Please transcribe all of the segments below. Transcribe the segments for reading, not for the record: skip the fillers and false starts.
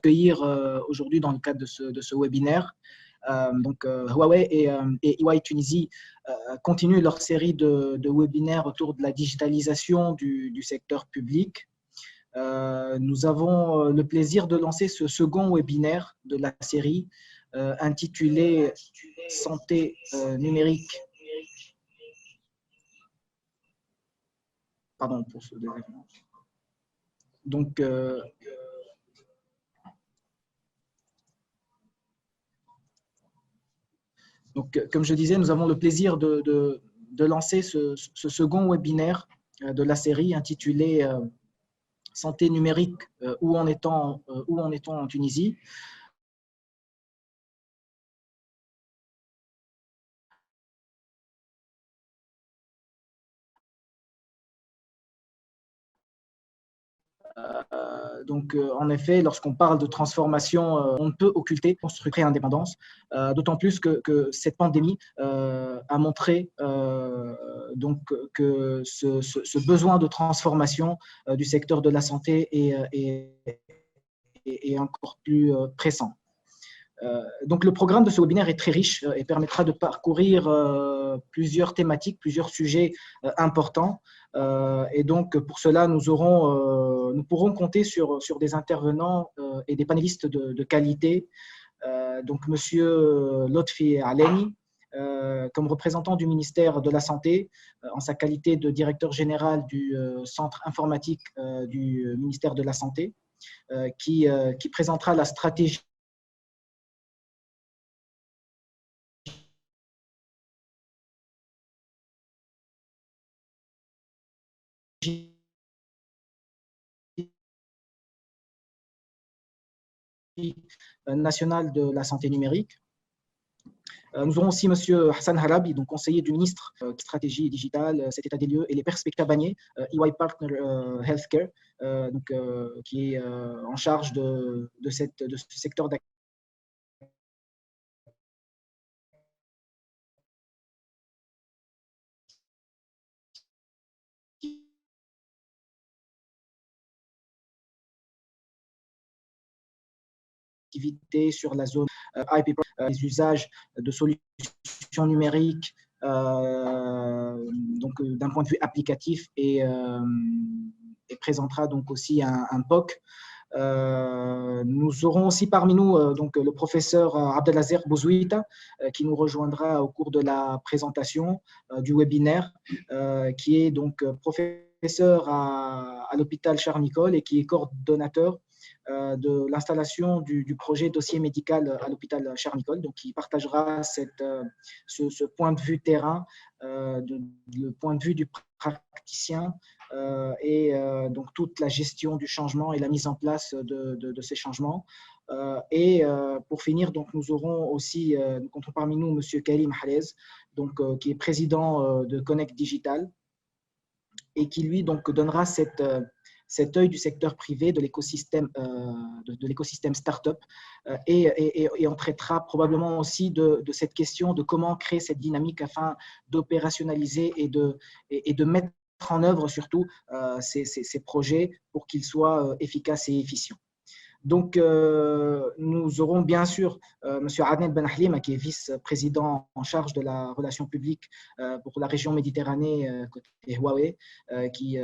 accueillir aujourd'hui dans le cadre de ce webinaire. Huawei et EY Tunisie continuent leur série de webinaires autour de la digitalisation du secteur public. Nous avons le plaisir de lancer ce second webinaire de la série intitulé Santé numérique. Pardon pour ce désagrément. Comme je disais, nous avons le plaisir de lancer ce second webinaire de la série intitulé Santé numérique, où en est-on en Tunisie. En effet, lorsqu'on parle de transformation, on ne peut occulter construire indépendance, d'autant plus que cette pandémie a montré que ce besoin de transformation du secteur de la santé est encore plus pressant. Donc, le programme de ce webinaire est très riche et permettra de parcourir plusieurs thématiques, plusieurs sujets importants. Et donc, pour cela, nous pourrons compter sur des intervenants et des panélistes de qualité. Donc, Monsieur Lotfi Aleni, comme représentant du ministère de la Santé, en sa qualité de directeur général du centre informatique du ministère de la Santé, qui présentera la stratégie nationale de la santé numérique. Nous aurons aussi M. Hassan Harabi, donc conseiller du ministre stratégie digitale, cet état des lieux et les perspectives banniers, EY Partner Healthcare, qui est en charge de ce secteur d'activité. Sur la zone IP, les usages de solutions numériques d'un point de vue applicatif et présentera donc aussi un POC. Nous aurons aussi parmi nous le professeur Abdelazer Bouzouita qui nous rejoindra au cours de la présentation du webinaire, qui est donc professeur à l'hôpital Charles-Nicolle et qui est coordonnateur de l'installation du projet dossier médical à l'hôpital Charles-Nicolle, donc qui partagera ce point de vue terrain, le point de vue du praticien et donc toute la gestion du changement et la mise en place de ces changements. Pour finir, donc, nous aurons aussi parmi nous M. Karim Halez, qui est président de Connect Digital et qui lui donnera cet œil du secteur privé, de l'écosystème start-up, et on traitera probablement aussi de cette question de comment créer cette dynamique afin d'opérationnaliser et de mettre en œuvre surtout ces projets pour qu'ils soient efficaces et efficients. Donc, nous aurons bien sûr M. Adnan Ben Halim, qui est vice-président en charge de la relation publique pour la région Méditerranée côté Huawei, qui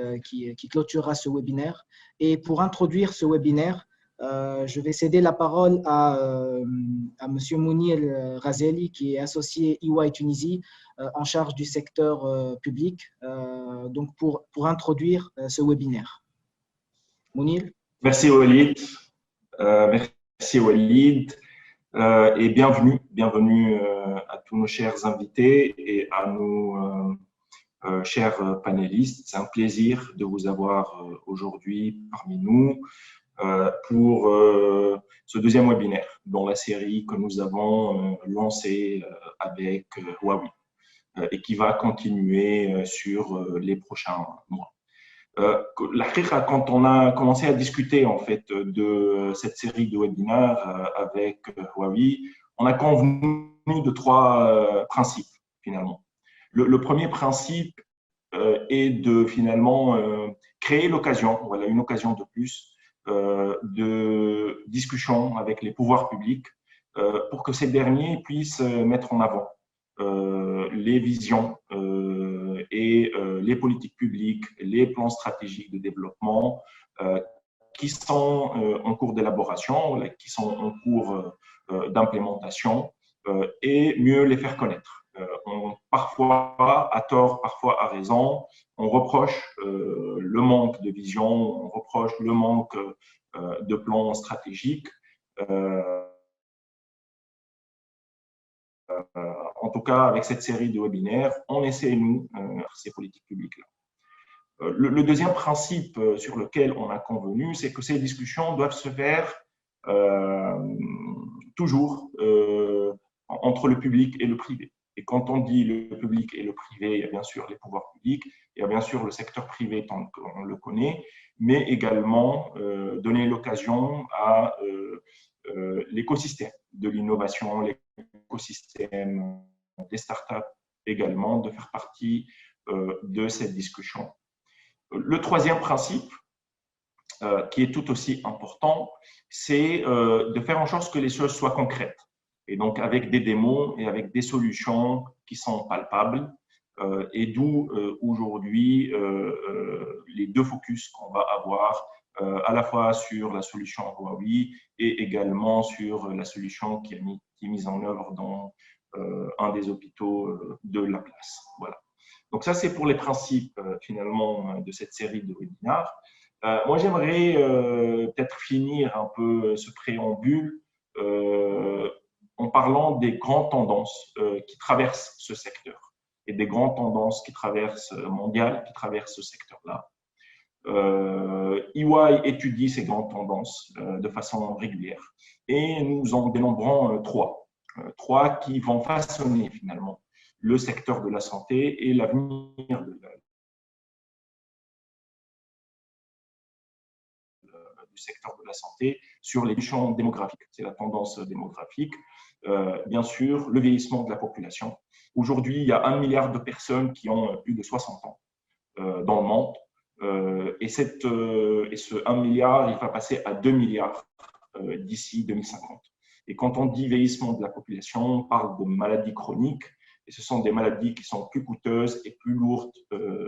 clôturera ce webinaire. Et pour introduire ce webinaire, je vais céder la parole à M. Mounir Razeli, qui est associé EY Tunisie en charge du secteur public, donc pour introduire ce webinaire. Mounir. Merci Walid. Merci Walid et bienvenue à tous nos chers invités et à nos chers panélistes. C'est un plaisir de vous avoir aujourd'hui parmi nous pour ce deuxième webinaire dans la série que nous avons lancée avec Huawei et qui va continuer sur les prochains mois. Quand on a commencé à discuter en fait de cette série de webinaires avec Huawei, on a convenu de trois principes finalement. Le premier principe est de finalement créer l'occasion, voilà une occasion de plus de discussion avec les pouvoirs publics pour que ces derniers puissent mettre en avant les visions et les politiques publiques, les plans stratégiques de développement qui sont en cours d'élaboration, qui sont en cours d'implémentation et mieux les faire connaître. Parfois à tort, parfois à raison, on reproche le manque de vision, on reproche le manque de plans stratégiques. En tout cas, avec cette série de webinaires, on essaie, nous, ces politiques publiques-là. Le deuxième principe sur lequel on a convenu, c'est que ces discussions doivent se faire toujours entre le public et le privé. Et quand on dit le public et le privé, il y a bien sûr les pouvoirs publics, il y a bien sûr le secteur privé tant qu'on le connaît, mais également donner l'occasion à l'écosystème de l'innovation, l'écosystème des startups également, de faire partie de cette discussion. Le troisième principe, qui est tout aussi important, c'est de faire en sorte que les choses soient concrètes. Et donc, avec des démos et avec des solutions qui sont palpables. Et d'où aujourd'hui les deux focus qu'on va avoir, à la fois sur la solution Huawei et également sur la solution qui est mise en œuvre dans un des hôpitaux de la place. Voilà. Donc ça, c'est pour les principes finalement de cette série de webinaires. Moi, j'aimerais peut-être finir un peu ce préambule en parlant des grandes tendances qui traversent ce secteur et des grandes tendances qui traversent mondiales, qui traversent ce secteur-là. EY étudie ces grandes tendances de façon régulière et nous en dénombrons trois qui vont façonner finalement le secteur de la santé et l'avenir du secteur de la santé sur les champs démographiques. C'est la tendance démographique. Bien sûr, le vieillissement de la population. Aujourd'hui, il y a 1 milliard de personnes qui ont plus de 60 ans dans le monde. Et ce 1 milliard, il va passer à 2 milliards d'ici 2050. Et quand on dit vieillissement de la population, on parle de maladies chroniques. Et ce sont des maladies qui sont plus coûteuses et plus lourdes,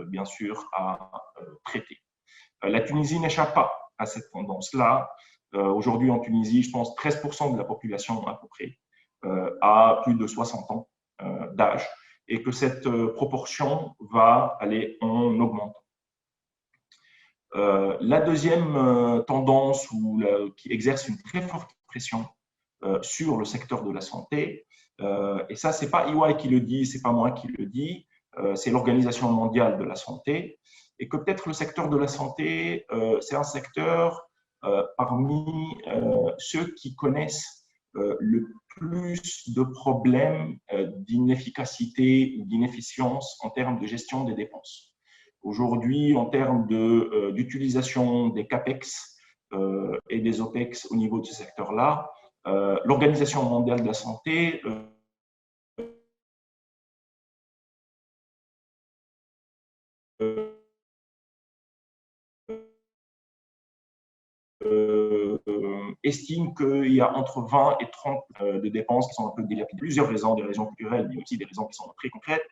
bien sûr, à traiter. La Tunisie n'échappe pas à cette tendance-là. Aujourd'hui, en Tunisie, je pense 13% de la population à peu près a plus de 60 ans d'âge et que cette proportion va aller en augmentant. La deuxième tendance qui exerce une très forte pression sur le secteur de la santé, et ça, ce n'est pas EY qui le dit, ce n'est pas moi qui le dis, c'est l'Organisation mondiale de la santé, et que peut-être le secteur de la santé, c'est un secteur parmi ceux qui connaissent le plus de problèmes d'inefficacité ou d'inefficience en termes de gestion des dépenses. Aujourd'hui, en termes d'utilisation des CAPEX et des OPEX au niveau de ce secteur-là, l'Organisation mondiale de la santé estime qu'il y a entre 20 et 30 de dépenses qui sont un peu dilapidées. Plusieurs raisons, des raisons culturelles, mais aussi des raisons qui sont très concrètes,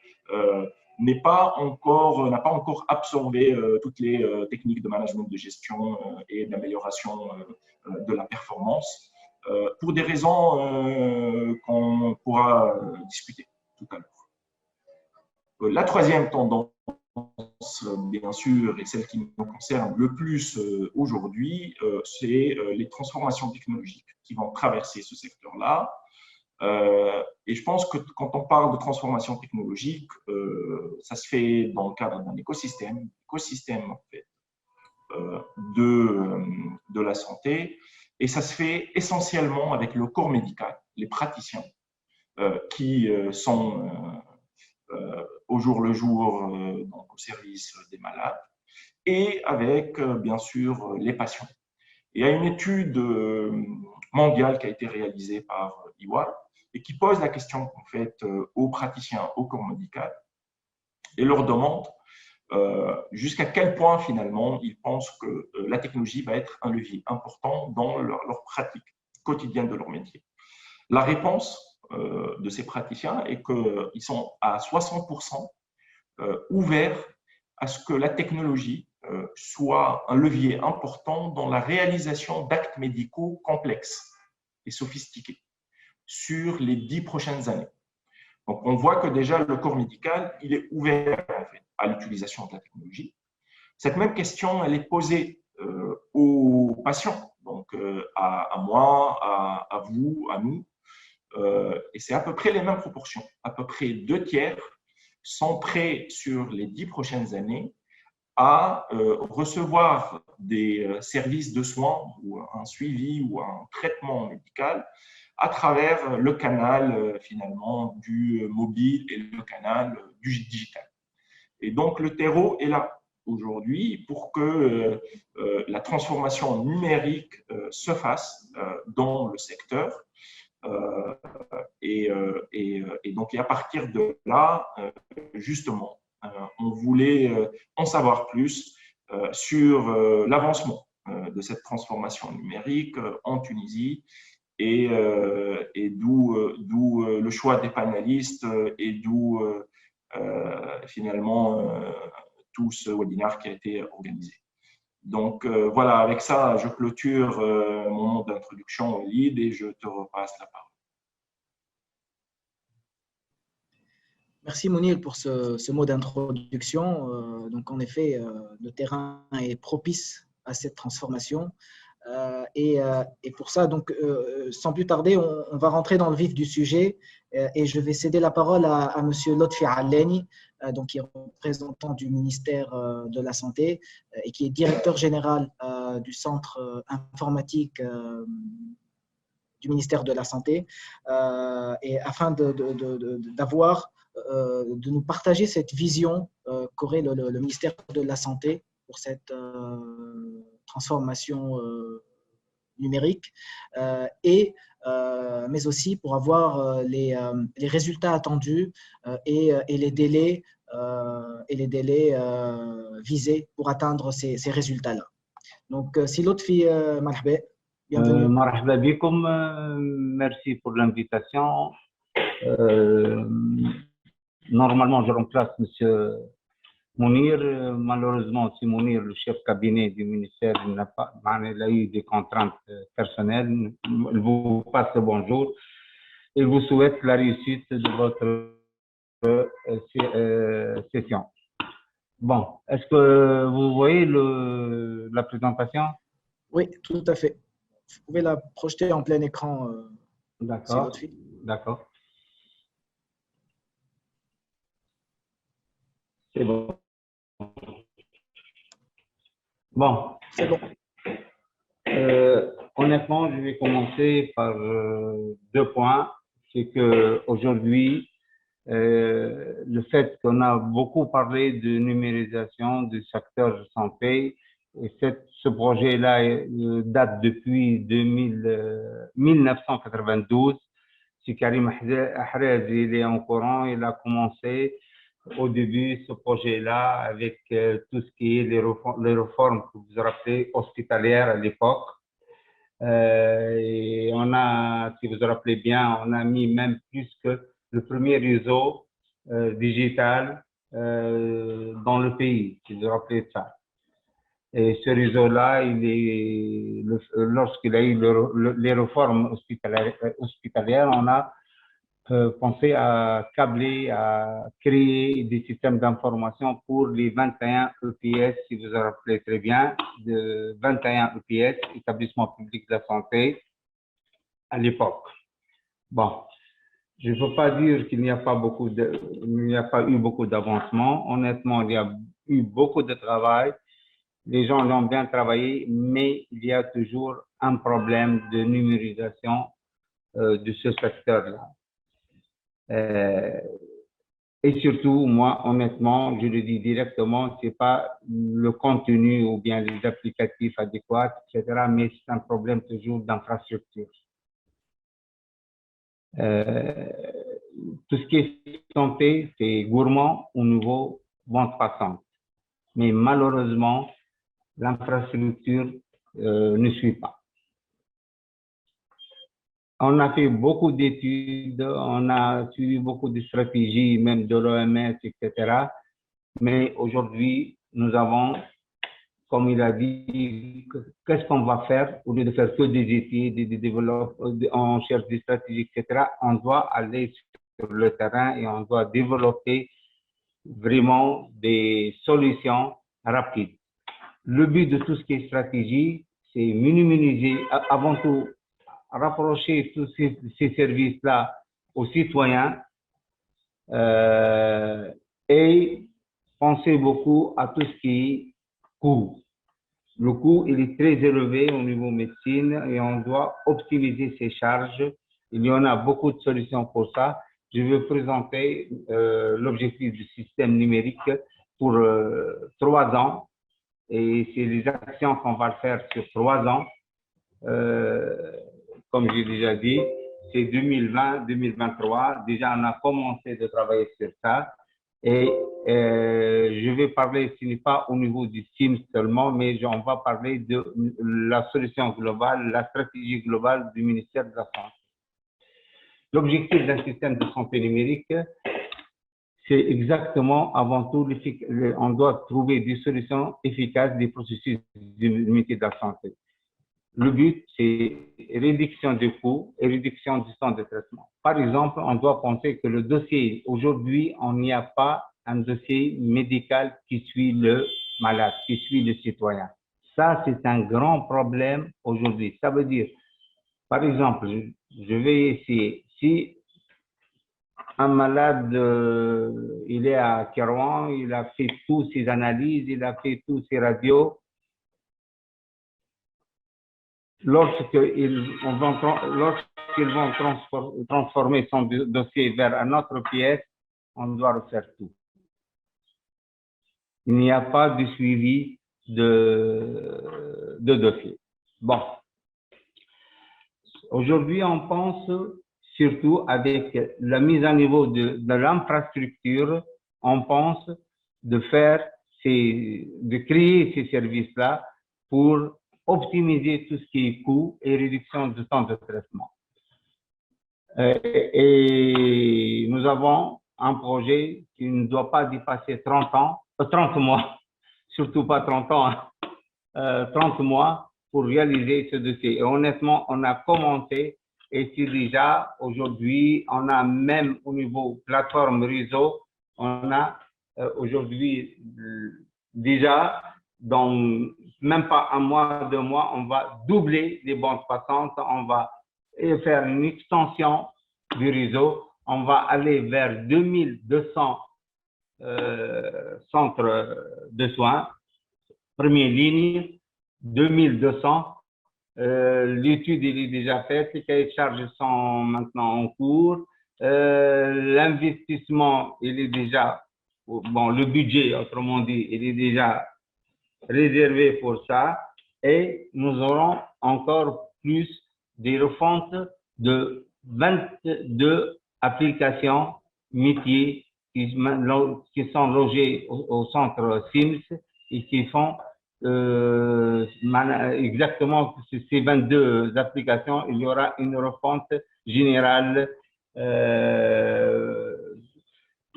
n'a pas encore absorbé toutes les techniques de management de gestion et d'amélioration de la performance, pour des raisons qu'on pourra discuter tout à l'heure. La troisième tendance, bien sûr, et celle qui nous concerne le plus aujourd'hui, c'est les transformations technologiques qui vont traverser ce secteur-là. Et je pense que quand on parle de transformation technologique, ça se fait dans le cadre d'un écosystème en fait, de la santé, et ça se fait essentiellement avec le corps médical, les praticiens qui sont au jour le jour donc au service des malades, et avec bien sûr les patients. Il y a une étude mondiale qui a été réalisée par EY et qui pose la question en fait aux praticiens, au corps médical, et leur demande jusqu'à quel point finalement ils pensent que la technologie va être un levier important dans leur pratique quotidienne de leur métier. La réponse de ces praticiens est qu'ils sont à 60% ouverts à ce que la technologie soit un levier important dans la réalisation d'actes médicaux complexes et sophistiqués sur les 10 prochaines années. Donc, on voit que déjà le corps médical, il est ouvert en fait, à l'utilisation de la technologie. Cette même question, elle est posée aux patients, donc à moi, à vous, à nous, et c'est à peu près les mêmes proportions. À peu près 2/3 sont prêts sur les 10 prochaines années à recevoir des services de soins ou un suivi ou un traitement médical à travers le canal finalement du mobile et le canal du digital. Et donc le terreau est là aujourd'hui pour que la transformation numérique se fasse dans le secteur. Et donc, et à partir de là, justement, on voulait en savoir plus sur l'avancement de cette transformation numérique en Tunisie et d'où le choix des panélistes et d'où finalement tout ce webinaire qui a été organisé. Donc voilà, avec ça, je clôture mon mot d'introduction, Walid, et je te repasse la parole. Merci Mounir pour ce mot d'introduction. Donc en effet, le terrain est propice à cette transformation. Et pour ça, donc, sans plus tarder, on va rentrer dans le vif du sujet et je vais céder la parole à Monsieur Lotfi Alleni, donc, qui est représentant du ministère de la Santé et qui est directeur général du centre informatique du ministère de la Santé, et afin de nous partager cette vision qu'aurait le ministère de la Santé pour cette transformation numérique, mais aussi pour avoir les résultats attendus et les délais visés pour atteindre ces résultats-là. Donc, si l'autre fille, marhaba, bienvenue. Marhaba bikoum, merci pour l'invitation. Normalement, je remplace M. Mounir. Malheureusement, si Mounir, le chef cabinet du ministère, il a eu des contraintes personnelles. Il vous passe le bonjour et vous souhaite la réussite de votre session. Bon, est-ce que vous voyez la présentation? Oui, tout à fait. Vous pouvez la projeter en plein écran. D'accord, d'accord. C'est bon. Bon. C'est bon. Honnêtement, je vais commencer par 2 points. C'est qu'aujourd'hui, le fait qu'on a beaucoup parlé de numérisation du secteur de santé, et ce projet-là date depuis 1992. Si Karim Ahrez, il est en courant, il a commencé au début ce projet-là avec tout ce qui est les réformes que vous rappelez hospitalières à l'époque. Et on a, si vous vous rappelez bien, on a mis même plus que le premier réseau digital dans le pays, si vous vous rappelez de ça. Et ce réseau-là, lorsqu'il a eu les réformes hospitalières, on a pensé à câbler, à créer des systèmes d'information pour les 21 EPS, si vous vous rappelez très bien, de 21 EPS, établissements publics de la santé, à l'époque. Bon, je ne veux pas dire qu'il n'y a pas eu beaucoup d'avancement. Honnêtement, il y a eu beaucoup de travail. Les gens l'ont bien travaillé, mais il y a toujours un problème de numérisation de ce secteur-là. Et surtout, moi, honnêtement, je le dis directement, c'est pas le contenu ou bien les applicatifs adéquats, etc., mais c'est un problème toujours d'infrastructure. Tout ce qui est santé, c'est gourmand au niveau vente passante. mais malheureusement, l'infrastructure ne suit pas. On a fait beaucoup d'études, on a suivi beaucoup de stratégies, même de l'OMS, etc. Mais aujourd'hui, nous avons, comme il a dit, qu'est-ce qu'on va faire au lieu de faire que des études, des développements, on cherche des stratégies, etc. On doit aller sur le terrain et on doit développer vraiment des solutions rapides. Le but de tout ce qui est stratégie, c'est minimiser, avant tout, rapprocher tous ces services-là aux citoyens et penser beaucoup à tout ce qui est coût. Le coût, il est très élevé au niveau médecine et on doit optimiser ses charges. Il y en a beaucoup de solutions pour ça. Je vais présenter l'objectif du système numérique pour 3 ans et c'est les actions qu'on va faire sur 3 ans. Comme j'ai déjà dit, c'est 2020-2023. Déjà, on a commencé de travailler sur ça. Et je vais parler, ce n'est pas au niveau du SIM seulement, mais on va parler de la solution globale, la stratégie globale du ministère de la Santé. L'objectif d'un système de santé numérique, c'est exactement, avant tout, on doit trouver des solutions efficaces des processus du ministère de la Santé. Le but, c'est réduction des coûts et réduction du temps de traitement. Par exemple, on doit penser que le dossier, aujourd'hui, on n'y a pas un dossier médical qui suit le malade, qui suit le citoyen. Ça, c'est un grand problème aujourd'hui. Ça veut dire, par exemple, je vais essayer, si un malade, il est à Kérouan, il a fait toutes ses analyses, il a fait toutes ses radios, lorsqu'ils vont transformer son dossier vers une autre pièce, on doit refaire tout. Il n'y a pas de suivi de dossier. Bon. Aujourd'hui, on pense surtout avec la mise à niveau de l'infrastructure, on pense de créer ces services-là pour optimiser tout ce qui est coût et réduction du temps de traitement. Et nous avons un projet qui ne doit pas dépasser 30 mois, surtout pas 30 ans, 30 mois pour réaliser ce dossier. Et honnêtement, on a commencé et c'est déjà aujourd'hui, on a même au niveau plateforme réseau, on a aujourd'hui déjà dans même pas un mois, 2 mois, on va doubler les bandes passantes, on va faire une extension du réseau, on va aller vers 2200 centres de soins, première ligne, 2200. L'étude est déjà faite, les cahiers de charges sont maintenant en cours, l'investissement, il est déjà, bon, le budget, autrement dit, il est déjà réservé pour ça et nous aurons encore plus des refontes de 22 applications métiers qui sont logées au centre SIMS et qui font exactement ces 22 applications. Il y aura une refonte générale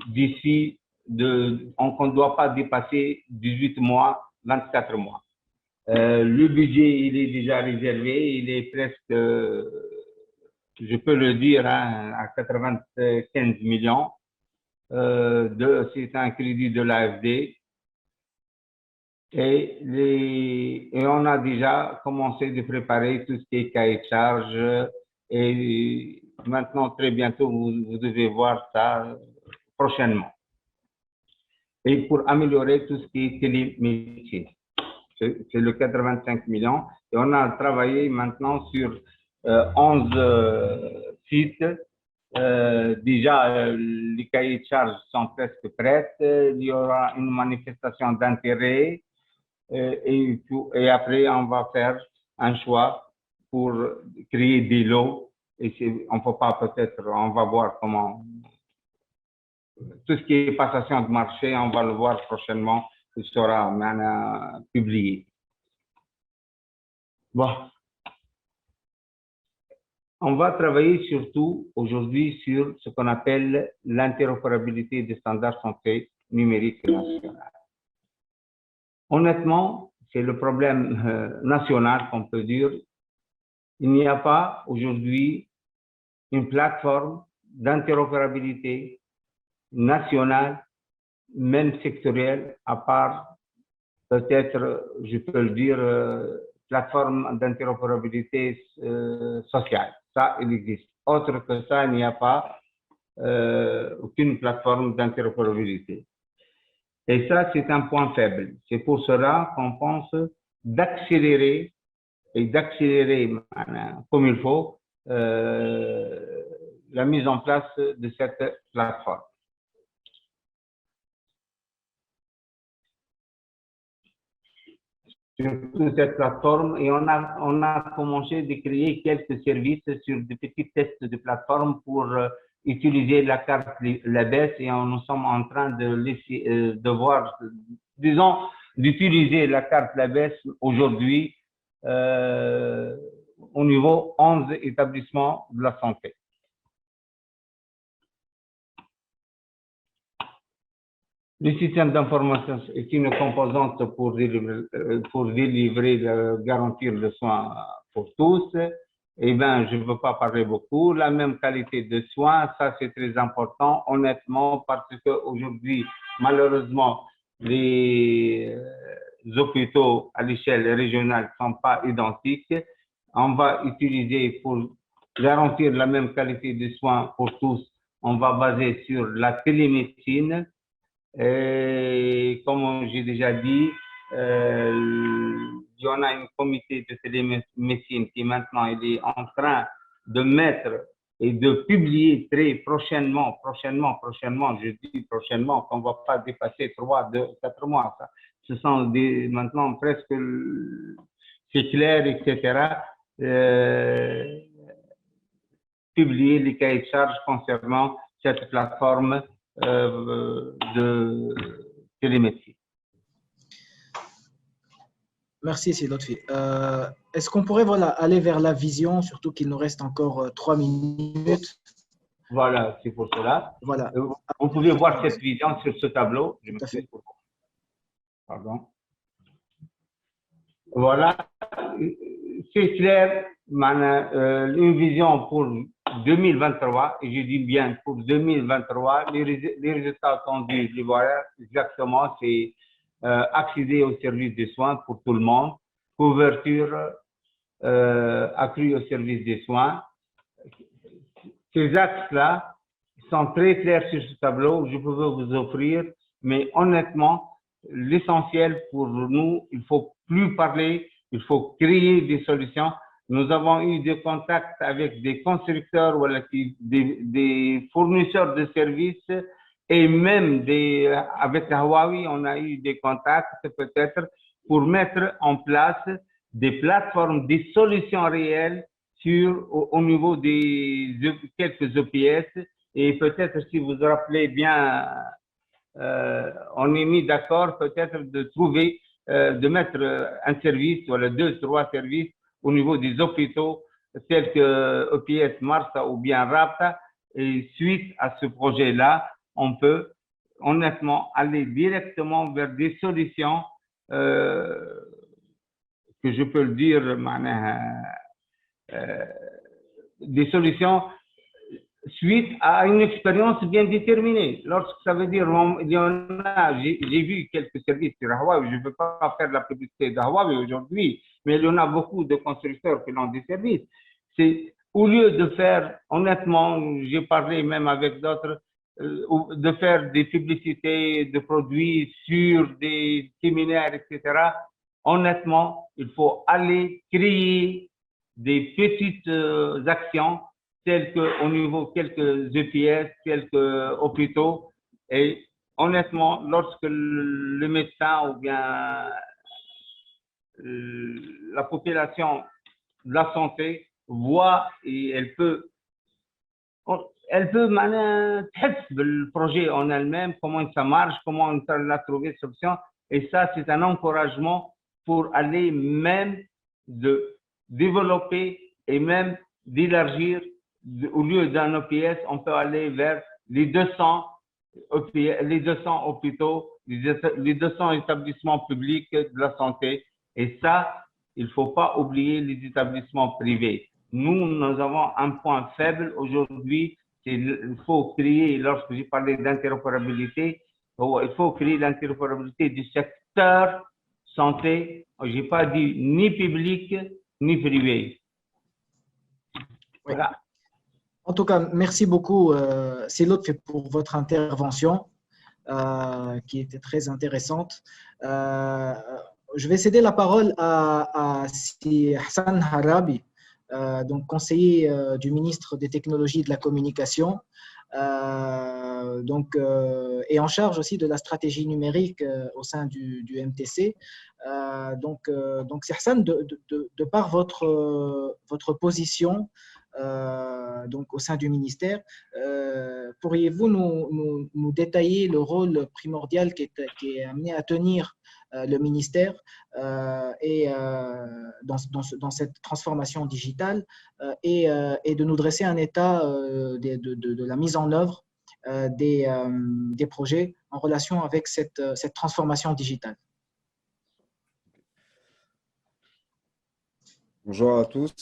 d'ici, on ne doit pas dépasser 18 mois, 24 mois. Le budget, il est déjà réservé, il est presque, je peux le dire, hein, à 95 millions. C'est un crédit de l'AFD. Et on a déjà commencé de préparer tout ce qui est cahier de charge. Et maintenant, très bientôt, vous devez voir ça prochainement. Et pour améliorer tout ce qui est télémédecine. C'est le 85 millions. Et on a travaillé maintenant sur 11 sites. Déjà, les cahiers de charges sont presque prêts. Il y aura une manifestation d'intérêt. Et après, on va faire un choix pour créer des lots. Et on ne peut pas peut-être, on va voir comment. Tout ce qui est passation de marché, on va le voir prochainement sera publié. Bon. On va travailler surtout aujourd'hui sur ce qu'on appelle l'interopérabilité des standards santé numérique national. Honnêtement, c'est le problème national qu'on peut dire. Il n'y a pas aujourd'hui une plateforme d'interopérabilité nationale, même sectorielle, à part peut-être, je peux le dire, plateforme d'interopérabilité sociale. Ça, il existe. Autre que ça, il n'y a pas aucune plateforme d'interopérabilité. Et ça, c'est un point faible. C'est pour cela qu'on pense d'accélérer comme il faut la mise en place de cette plateforme. Sur cette plateforme, et on a commencé de créer quelques services sur des petits tests de plateforme pour utiliser la carte LABES, et nous sommes en train de voir, disons, d'utiliser la carte LABES aujourd'hui au niveau 11 établissements de la santé. Le système d'information est une composante pour délivrer, garantir le soin pour tous. Eh bien, je ne veux pas parler beaucoup. La même qualité de soins, ça c'est très important, honnêtement, parce qu'aujourd'hui, malheureusement, les hôpitaux à l'échelle régionale ne sont pas identiques. On va utiliser, pour garantir la même qualité de soins pour tous, on va baser sur la télémédecine. Et comme j'ai déjà dit, il y en a un comité de télémédecine qui maintenant il est en train de mettre et de publier très prochainement, je dis prochainement, qu'on ne va pas dépasser 4 mois. Ça. Ce sont maintenant presque, c'est clair, etc. Publier les cahiers de charges concernant cette plateforme de télémédecine. Merci, Sidotfi. Est-ce qu'on pourrait aller vers la vision, surtout qu'il nous reste encore 3 minutes? Voilà, c'est pour cela. Voilà. Vous pouvez voir cette vision sur ce tableau. Tout à fait. Pardon. Voilà, c'est clair, une vision pour 2023, et je dis bien pour 2023, les résultats attendus, voilà, exactement, c'est accéder au service des soins pour tout le monde, couverture accrue au service des soins. Ces axes-là sont très clairs sur ce tableau, je peux vous offrir, mais honnêtement, l'essentiel pour nous, il faut plus parler, il faut créer des solutions. Nous avons eu des contacts avec des constructeurs, voilà, des fournisseurs de services, et même avec Huawei, on a eu des contacts peut-être pour mettre en place des plateformes, des solutions réelles au niveau des quelques EPS. Et peut-être, si vous vous rappelez bien, on est mis d'accord peut-être de trouver, de mettre un service, voilà, 2, 3 services au niveau des hôpitaux tels que EPS, Marsa ou bien Rapta. Et suite à ce projet-là, on peut honnêtement aller directement vers des solutions que je peux le dire, des solutions suite à une expérience bien déterminée. Lorsque ça veut dire, il y en a, j'ai vu quelques services sur Huawei, je ne veux pas faire la publicité de Huawei aujourd'hui, mais il y en a beaucoup de constructeurs qui ont des services. C'est au lieu de faire, honnêtement, j'ai parlé même avec d'autres, de faire des publicités de produits sur des séminaires, etc. Honnêtement, il faut aller créer des petites actions telles qu'au niveau quelques EPS, quelques hôpitaux. Et honnêtement, lorsque le médecin ou bien la population de la santé voit et elle peut le projet en elle-même, comment ça marche, comment on a trouvé solution, Et ça, c'est un encouragement pour aller même de développer et même d'élargir. Au lieu d'un EPS, on peut aller vers les 200 EPS, les 200 hôpitaux, les 200 établissements publics de la santé. Et ça, il ne faut pas oublier les établissements privés. Nous avons un point faible aujourd'hui. Il faut créer, lorsque j'ai parlé d'interopérabilité, il faut créer l'interopérabilité du secteur santé. Je n'ai pas dit ni public ni privé. Oui. Voilà. En tout cas, merci beaucoup, Célote, pour votre intervention qui était très intéressante. Je vais céder la parole à Si Hassan Harabi, donc conseiller du ministre des Technologies et de la Communication, et en charge aussi de la stratégie numérique au sein du MTC. Donc, Si Hassan, de par votre position, donc au sein du ministère, pourriez-vous nous détailler le rôle primordial qui est amené à tenir le ministère dans cette transformation digitale et de nous dresser un état de la mise en œuvre des projets en relation avec cette transformation digitale. Bonjour à tous.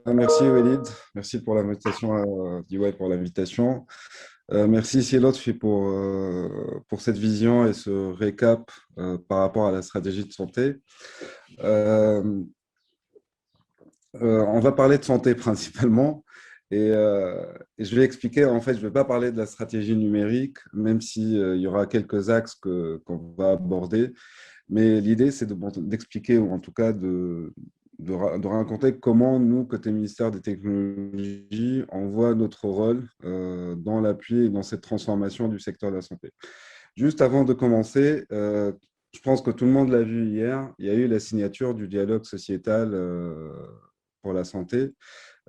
Merci Walid, merci pour l'invitation, DY pour l'invitation. Merci Célote pour cette vision et ce récap par rapport à la stratégie de santé. On va parler de santé principalement et je vais expliquer, en fait, je ne vais pas parler de la stratégie numérique, même s'il y aura quelques axes qu'on va aborder, mais l'idée c'est d'expliquer ou en tout cas de raconter comment nous, côté ministère des Technologies, on voit notre rôle dans l'appui et dans cette transformation du secteur de la santé. Juste avant de commencer, je pense que tout le monde l'a vu hier, il y a eu la signature du dialogue sociétal pour la santé,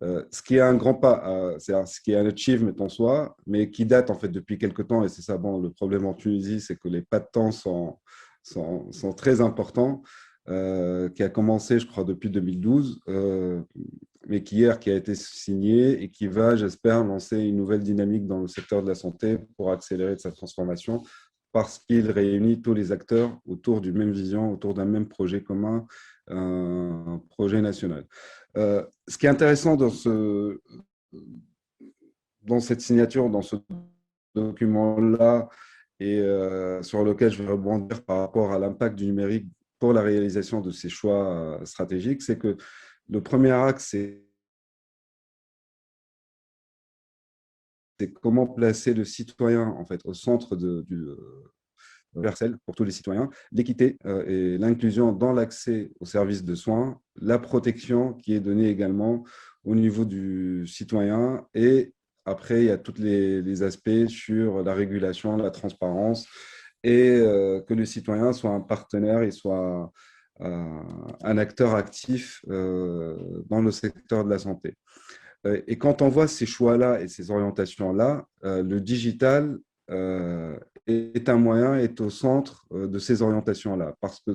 ce qui est un grand pas, ce qui est un achievement en soi, mais qui date en fait depuis quelques temps, et c'est ça, bon, le problème en Tunisie, c'est que les pas de temps sont très importants. Qui a commencé, je crois, depuis 2012, mais qui a été signé et qui va, j'espère, lancer une nouvelle dynamique dans le secteur de la santé pour accélérer sa transformation parce qu'il réunit tous les acteurs autour d'une même vision, autour d'un même projet commun, un projet national. Ce qui est intéressant dans cette signature, dans ce document-là, et sur lequel je vais rebondir par rapport à l'impact du numérique pour la réalisation de ces choix stratégiques, c'est que le premier axe, c'est comment placer le citoyen en fait, au centre du universel pour tous les citoyens, l'équité et l'inclusion dans l'accès aux services de soins, la protection qui est donnée également au niveau du citoyen et après, il y a tous les aspects sur la régulation, la transparence, et que le citoyen soit un partenaire et soit un acteur actif dans le secteur de la santé. Et quand on voit ces choix-là et ces orientations-là, le digital est un moyen, est au centre de ces orientations-là, parce que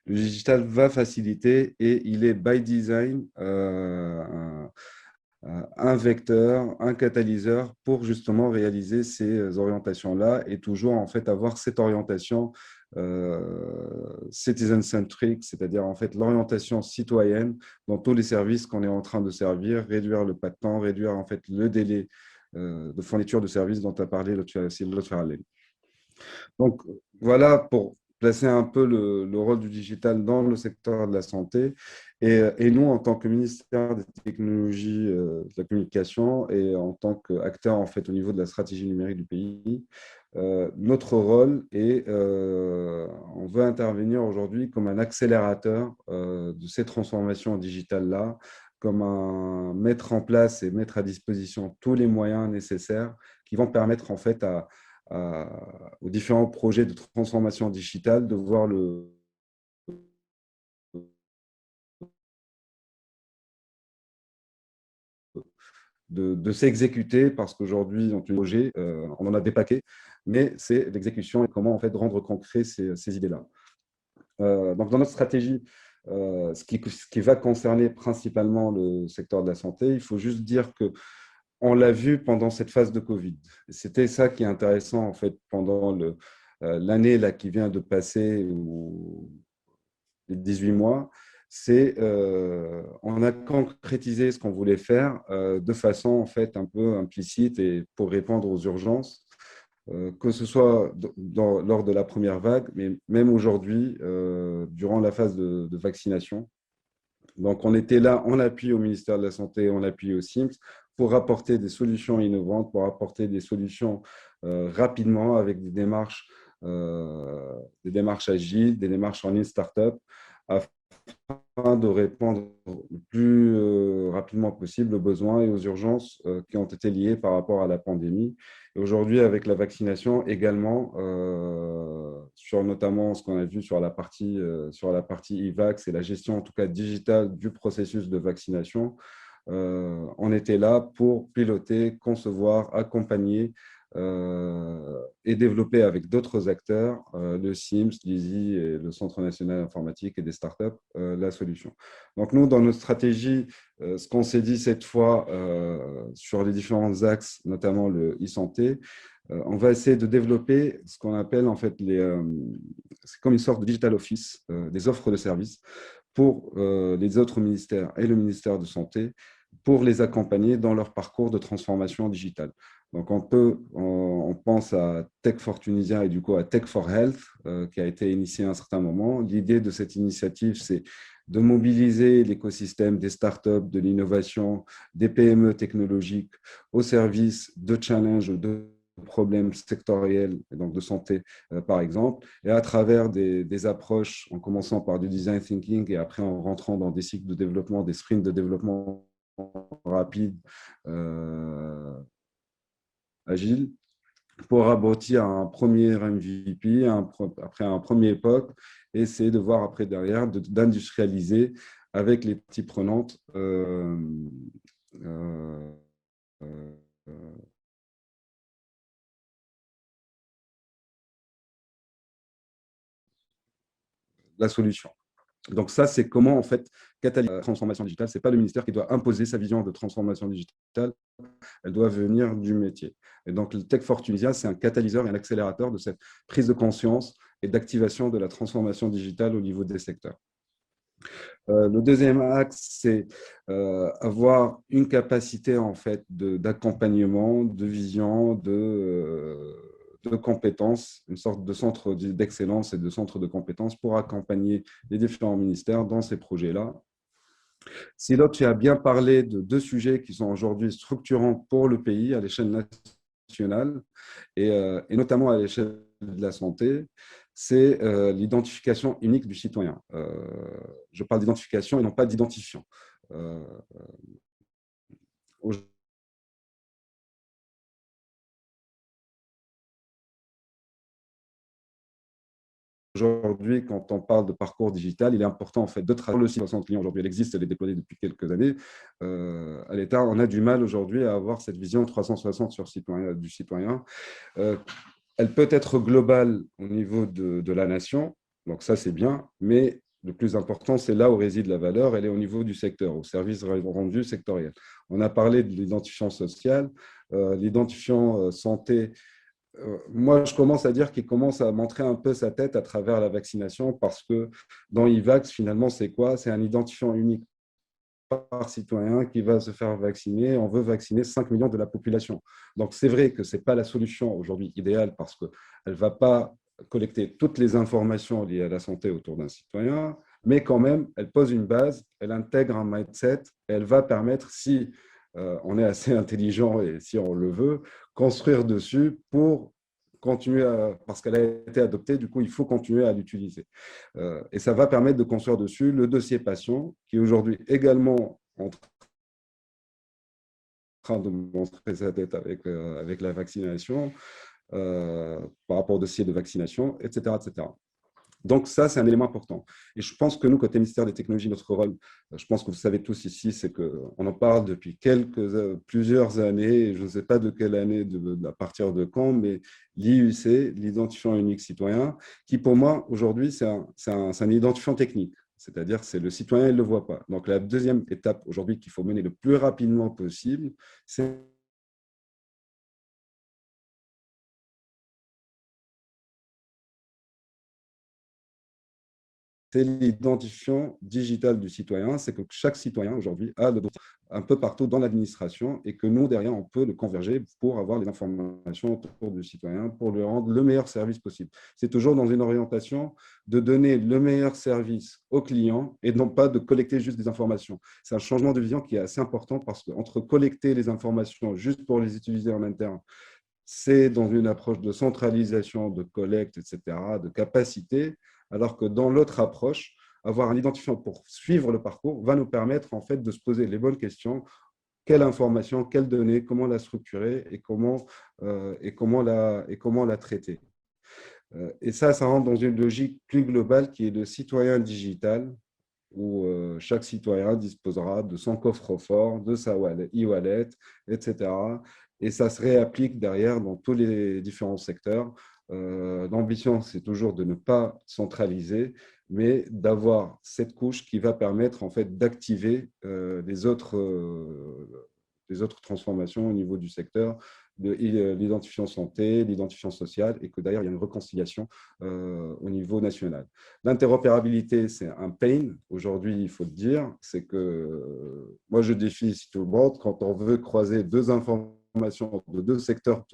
le digital va faciliter et il est by design un vecteur, un catalyseur pour justement réaliser ces orientations-là et toujours en fait avoir cette orientation citizen-centric, c'est-à-dire en fait l'orientation citoyenne dans tous les services qu'on est en train de servir, réduire le pas de temps, réduire en fait le délai de fourniture de services dont tu as parlé, l'autre. Donc voilà pour placer un peu le rôle du digital dans le secteur de la santé. Et nous, en tant que ministère des Technologies, de la Communication et en tant qu'acteur en fait, au niveau de la stratégie numérique du pays, notre rôle est, on veut intervenir aujourd'hui comme un accélérateur de ces transformations digitales-là, comme mettre en place et mettre à disposition tous les moyens nécessaires qui vont permettre en fait aux différents projets de transformation digitale de voir de s'exécuter parce qu'aujourd'hui, dans le projet, on en a des paquets, mais c'est l'exécution et comment en fait rendre concret ces idées-là. Donc, dans notre stratégie, ce qui va concerner principalement le secteur de la santé, il faut juste dire que on l'a vu pendant cette phase de Covid. C'était ça qui est intéressant, en fait, pendant l'année là, qui vient de passer, ou les 18 mois, c'est on a concrétisé ce qu'on voulait faire de façon, en fait, un peu implicite et pour répondre aux urgences, que ce soit lors de la première vague, mais même aujourd'hui, durant la phase de vaccination. Donc, on était là en appui au ministère de la Santé, en appui au SIMS, pour apporter des solutions innovantes, pour apporter des solutions rapidement avec des démarches agiles, des démarches en ligne startup, afin de répondre le plus rapidement possible aux besoins et aux urgences qui ont été liées par rapport à la pandémie. Et aujourd'hui, avec la vaccination également, sur notamment ce qu'on a vu sur la partie IVAX et la gestion en tout cas digitale du processus de vaccination, on était là pour piloter, concevoir, accompagner et développer avec d'autres acteurs, le SIMS, l'ISI et le Centre national informatique et des startups, la solution. Donc nous, dans notre stratégie, ce qu'on s'est dit cette fois sur les différents axes, notamment le e-santé, on va essayer de développer ce qu'on appelle en fait c'est comme une sorte de digital office, des offres de services pour les autres ministères et le ministère de Santé pour les accompagner dans leur parcours de transformation digitale. Donc, on pense à Tech for Tunisia et du coup à Tech for Health, qui a été initié à un certain moment. L'idée de cette initiative, c'est de mobiliser l'écosystème des startups, de l'innovation, des PME technologiques au service de challenges, de problèmes sectoriels, donc de santé, par exemple, et à travers des approches, en commençant par du design thinking et après en rentrant dans des cycles de développement, des sprints de développement rapide, agile, pour aboutir à un premier MVP, après un premier POC, et essayer de voir après derrière, d'industrialiser avec les parties prenantes la solution. Donc ça, c'est comment en fait catalyser la transformation digitale. Ce n'est pas le ministère qui doit imposer sa vision de transformation digitale, elle doit venir du métier. Et donc le Tech for Tunisia, c'est un catalyseur et un accélérateur de cette prise de conscience et d'activation de la transformation digitale au niveau des secteurs. Le deuxième axe, c'est avoir une capacité en fait d'accompagnement, de vision, de compétences, une sorte de centre d'excellence et de centre de compétences pour accompagner les différents ministères dans ces projets-là. Silote, tu as bien parlé de deux sujets qui sont aujourd'hui structurants pour le pays à l'échelle nationale et notamment à l'échelle de la santé, c'est l'identification unique du citoyen. Je parle d'identification et non pas d'identifiant. Aujourd'hui, quand on parle de parcours digital, il est important en fait de travailler le site 60 clients. Aujourd'hui, elle existe, elle est déployée depuis quelques années. À l'État, on a du mal aujourd'hui à avoir cette vision 360 du citoyen. Elle peut être globale au niveau de la nation, donc ça c'est bien, mais le plus important, c'est là où réside la valeur, elle est au niveau du secteur, au service rendu sectoriel. On a parlé de l'identifiant social, l'identifiant santé. Moi, je commence à dire qu'il commence à montrer un peu sa tête à travers la vaccination parce que dans IVAX, finalement, c'est quoi? C'est un identifiant unique par citoyen qui va se faire vacciner. On veut vacciner 5 millions de la population. Donc, c'est vrai que ce n'est pas la solution aujourd'hui idéale parce qu'elle ne va pas collecter toutes les informations liées à la santé autour d'un citoyen, mais quand même, elle pose une base, elle intègre un mindset et elle va permettre, si on est assez intelligent et si on le veut, construire dessus pour continuer parce qu'elle a été adoptée, du coup, il faut continuer à l'utiliser. Et ça va permettre de construire dessus le dossier patient, qui est aujourd'hui également en train de montrer sa tête avec la vaccination, par rapport au dossier de vaccination, etc., etc. Donc ça, c'est un élément important. Et je pense que nous, côté ministère des Technologies, notre rôle, je pense que vous savez tous ici, c'est qu'on en parle depuis plusieurs années, et je ne sais pas de quelle année, à partir de quand, mais l'IUC, l'identifiant unique citoyen, qui pour moi, aujourd'hui, c'est un identifiant technique. C'est-à-dire c'est le citoyen, il ne le voit pas. Donc la deuxième étape aujourd'hui qu'il faut mener le plus rapidement possible, c'est l'identifiant digital du citoyen, c'est que chaque citoyen aujourd'hui a le droit un peu partout dans l'administration et que nous, derrière, on peut le converger pour avoir les informations autour du citoyen, pour lui rendre le meilleur service possible. C'est toujours dans une orientation de donner le meilleur service aux clients et non pas de collecter juste des informations. C'est un changement de vision qui est assez important parce qu'entre collecter les informations juste pour les utiliser en interne, c'est dans une approche de centralisation, de collecte, etc., de capacité, alors que dans l'autre approche, avoir un identifiant pour suivre le parcours va nous permettre en fait de se poser les bonnes questions. Quelle information, quelle donnée, comment la structurer et comment la traiter. Et ça rentre dans une logique plus globale qui est de citoyen digital, où chaque citoyen disposera de son coffre-fort, de sa e-wallet, etc. Et ça se réapplique derrière dans tous les différents secteurs. L'ambition, c'est toujours de ne pas centraliser, mais d'avoir cette couche qui va permettre en fait d'activer les autres transformations au niveau du secteur, de l'identifiant santé, l'identifiant social, et que d'ailleurs, il y a une réconciliation au niveau national. L'interopérabilité, c'est un pain. Aujourd'hui, il faut le dire, c'est que moi, je défie tout le monde quand on veut croiser deux informations de deux secteurs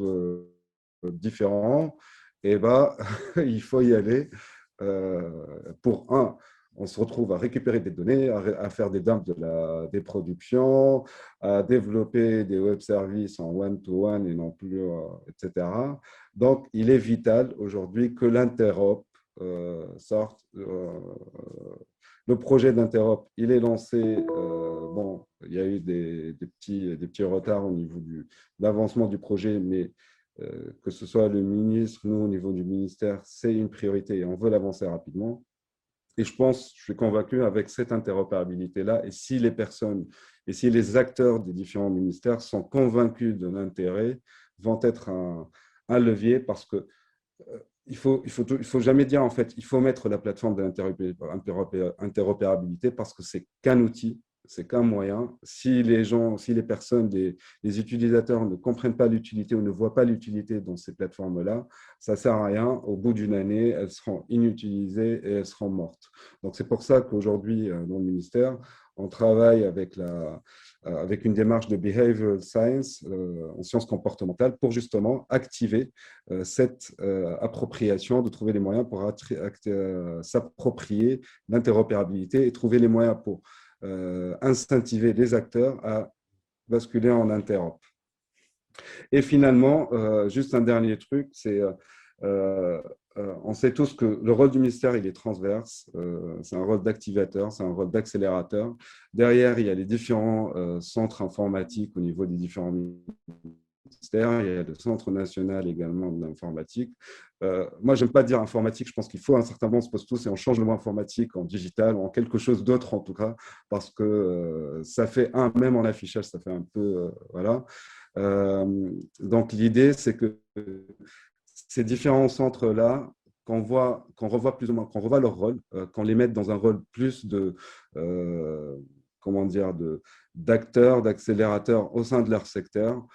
différents, et ben, il faut y aller. Pour on se retrouve à récupérer des données, à faire des dumps des productions, à développer des web services en one-to-one et non plus, etc. Donc, il est vital aujourd'hui que l'interop sorte. Le projet d'interop, il est lancé. Bon, il y a eu des petits retards au niveau de l'avancement du projet, mais que ce soit le ministre, nous, au niveau du ministère, c'est une priorité et on veut l'avancer rapidement. Et je suis convaincu avec cette interopérabilité-là, et si les personnes et si les acteurs des différents ministères sont convaincus de l'intérêt, vont être un levier parce que il faut jamais dire, en fait, il faut mettre la plateforme de l'interopérabilité parce que c'est qu'un outil, c'est qu'un moyen. Si les personnes, les utilisateurs ne comprennent pas l'utilité ou ne voient pas l'utilité dans ces plateformes-là, ça ne sert à rien. Au bout d'une année, elles seront inutilisées et elles seront mortes. Donc, c'est pour ça qu'aujourd'hui, dans le ministère, on travaille avec une démarche de behavioral science, en sciences comportementales, pour justement activer cette appropriation, de trouver les moyens pour s'approprier l'interopérabilité et trouver les moyens pour incentiver les acteurs à basculer en interop. Et finalement, juste un dernier truc, c'est on sait tous que le rôle du ministère, il est transverse. C'est un rôle d'activateur, c'est un rôle d'accélérateur. Derrière, il y a les différents centres informatiques au niveau des différents ministères. Il y a le Centre national également de l'informatique. Moi, je n'aime pas dire informatique. Je pense qu'il faut à un certain moment, on se pose tous et on change le mot informatique en digital ou en quelque chose d'autre en tout cas, parce que ça fait même en affichage, ça fait un peu… voilà. Donc, l'idée, c'est que ces différents centres-là, qu'on revoit plus ou moins, qu'on revoit leur rôle, qu'on les mette dans un rôle plus d'acteurs, d'accélérateurs au sein de leur secteur,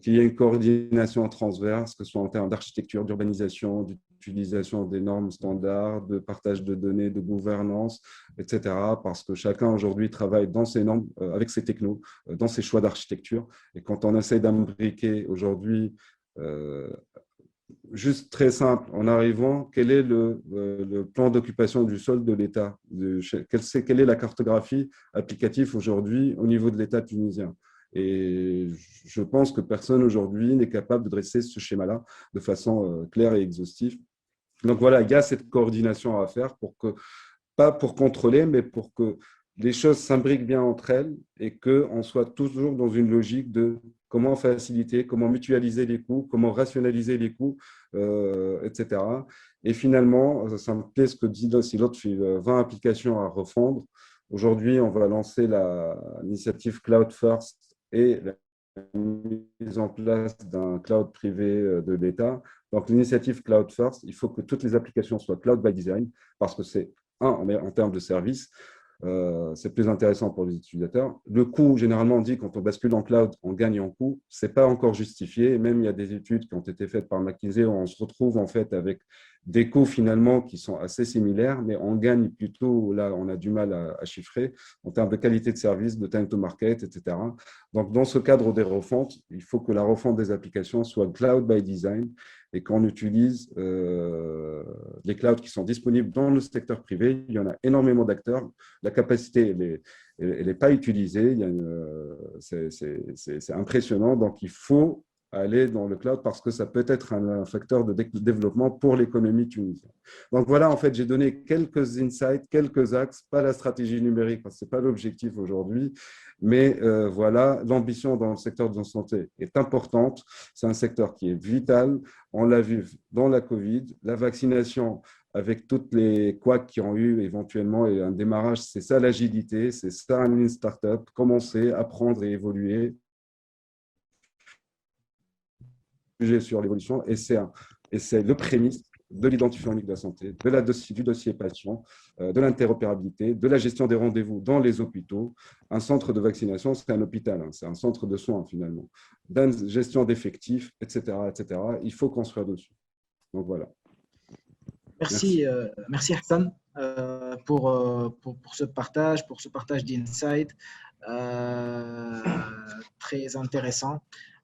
qu'il y ait une coordination transverse, que ce soit en termes d'architecture, d'urbanisation, d'utilisation des normes standards, de partage de données, de gouvernance, etc. Parce que chacun aujourd'hui travaille dans ses normes, avec ses technos, dans ses choix d'architecture. Et quand on essaie d'imbriquer aujourd'hui juste très simple, en arrivant, quel est le plan d'occupation du sol de l'État? Quelle est la cartographie applicative aujourd'hui au niveau de l'État tunisien? Et je pense que personne aujourd'hui n'est capable de dresser ce schéma-là de façon claire et exhaustive. Donc voilà, il y a cette coordination à faire pas pour contrôler, mais pour que les choses s'imbriquent bien entre elles et qu'on soit toujours dans une logique de comment faciliter, comment mutualiser les coûts, comment rationaliser les coûts, etc. Et finalement, ça me plaît ce que dit Silote, 20 applications à refondre. Aujourd'hui, on va lancer l'initiative Cloud First et la mise en place d'un cloud privé de l'État. Donc, l'initiative Cloud First, il faut que toutes les applications soient cloud by design parce que c'est, en termes de services, c'est plus intéressant pour les utilisateurs. Le coût, généralement, on dit quand on bascule en cloud, on gagne en coût. Ce n'est pas encore justifié. Même il y a des études qui ont été faites par McKinsey où on se retrouve en fait avec des coûts finalement qui sont assez similaires, mais on gagne plutôt, là, on a du mal à chiffrer, en termes de qualité de service, de time to market, etc. Donc, dans ce cadre des refontes, il faut que la refonte des applications soit cloud by design et qu'on utilise les clouds qui sont disponibles dans le secteur privé. Il y en a énormément d'acteurs. La capacité, elle n'est pas utilisée. C'est impressionnant. Donc, il faut aller dans le cloud parce que ça peut être un facteur de développement pour l'économie tunisienne. Donc, voilà, en fait, j'ai donné quelques insights, quelques axes, pas la stratégie numérique parce que ce n'est pas l'objectif aujourd'hui. Mais voilà, l'ambition dans le secteur de la santé est importante. C'est un secteur qui est vital. On l'a vu dans la Covid. La vaccination, avec toutes les couacs qui ont eu éventuellement et un démarrage, c'est ça l'agilité, c'est ça une start-up, commencer, apprendre et évoluer sur l'évolution. Et c'est le prémisse de l'identifiant unique de la santé, du dossier patient, de l'interopérabilité, de la gestion des rendez-vous dans les hôpitaux. Un centre de vaccination, c'est un hôpital, c'est un centre de soins finalement, d'une gestion d'effectifs, etc., etc. Il faut construire dessus. Donc voilà. Merci Hassan pour ce partage, d'insights très intéressant.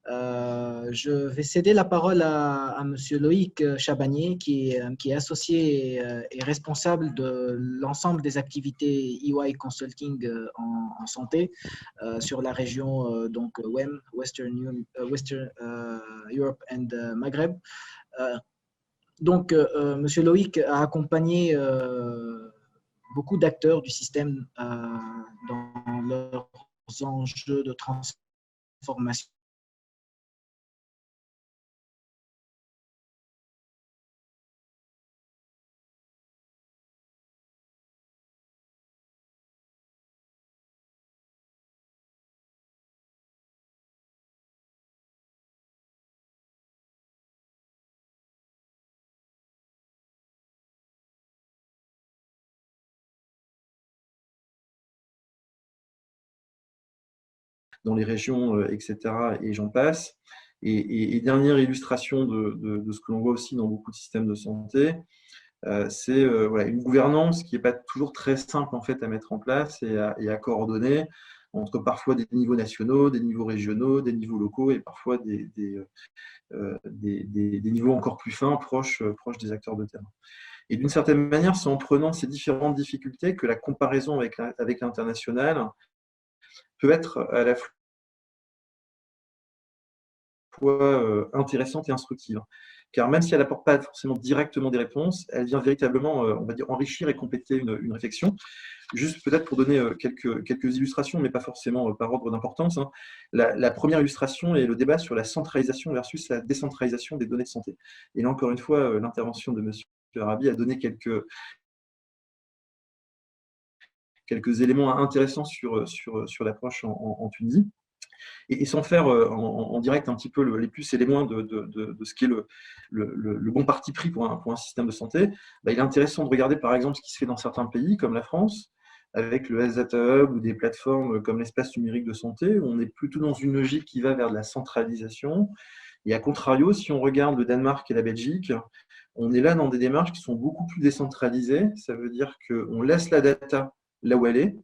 Je vais céder la parole à Monsieur Loïc Chabanier, qui est associé et responsable de l'ensemble des activités EY Consulting en santé sur la région donc WEM, Western Europe and Maghreb. Donc, Monsieur Loïc a accompagné beaucoup d'acteurs du système dans leurs enjeux de transformation. Dans les régions, etc. Et j'en passe. Et dernière illustration de ce que l'on voit aussi dans beaucoup de systèmes de santé, c'est voilà, une gouvernance qui n'est pas toujours très simple en fait, à mettre en place et à coordonner entre parfois des niveaux nationaux, des niveaux régionaux, des niveaux locaux et parfois des niveaux encore plus fins, proches des acteurs de terrain. Et d'une certaine manière, c'est en prenant ces différentes difficultés que la comparaison avec l'international peut être à la fois intéressante et instructive. Car même si elle n'apporte pas forcément directement des réponses, elle vient véritablement, on va dire, enrichir et compléter une réflexion. Juste peut-être pour donner quelques illustrations, mais pas forcément par ordre d'importance. Hein. La première illustration est le débat sur la centralisation versus la décentralisation des données de santé. Et là, encore une fois, l'intervention de M. Arabi a donné quelques éléments intéressants sur l'approche en Tunisie. Et sans faire en direct un petit peu les plus et les moins de ce qui est le bon parti pris pour un système de santé, il est intéressant de regarder par exemple ce qui se fait dans certains pays comme la France, avec le Health Data Hub ou des plateformes comme l'espace numérique de santé, où on est plutôt dans une logique qui va vers de la centralisation. Et à contrario, si on regarde le Danemark et la Belgique, on est là dans des démarches qui sont beaucoup plus décentralisées. Ça veut dire qu'on laisse la data là où elle est.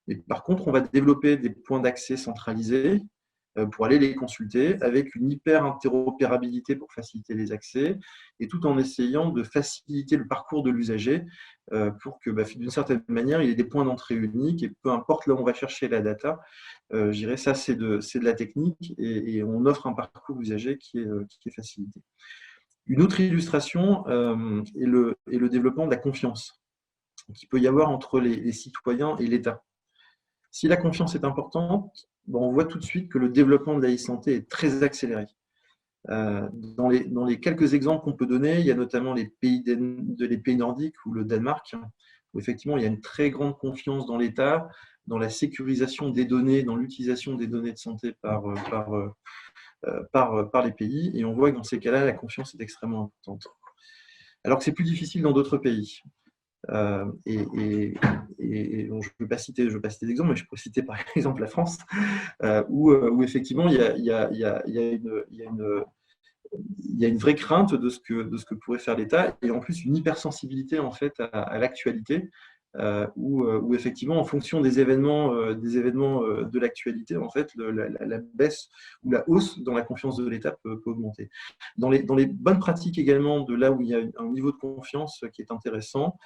Et par contre, on va développer des points d'accès centralisés pour aller les consulter avec une hyper interopérabilité pour faciliter les accès et tout en essayant de faciliter le parcours de l'usager pour que d'une certaine manière, il y ait des points d'entrée uniques et peu importe là où on va chercher la data, je dirais ça c'est de la technique et on offre un parcours usager qui est facilité. Une autre illustration est le développement de la confiance qu'il peut y avoir entre les citoyens et l'État. Si la confiance est importante, on voit tout de suite que le développement de la e-santé est très accéléré. Dans les quelques exemples qu'on peut donner, il y a notamment les pays nordiques ou le Danemark, où effectivement il y a une très grande confiance dans l'État, dans la sécurisation des données, dans l'utilisation des données de santé par les pays. Et on voit que dans ces cas-là, la confiance est extrêmement importante. Alors que c'est plus difficile dans d'autres pays. Bon, je ne vais pas citer d'exemple, mais je pourrais citer par exemple la France, où effectivement il y a une vraie crainte de ce que pourrait faire l'État, et en plus une hypersensibilité en fait à l'actualité, où effectivement en fonction des événements de l'actualité, en fait la baisse ou la hausse dans la confiance de l'État peut augmenter. Dans les bonnes pratiques également, de là où il y a un niveau de confiance qui est intéressant,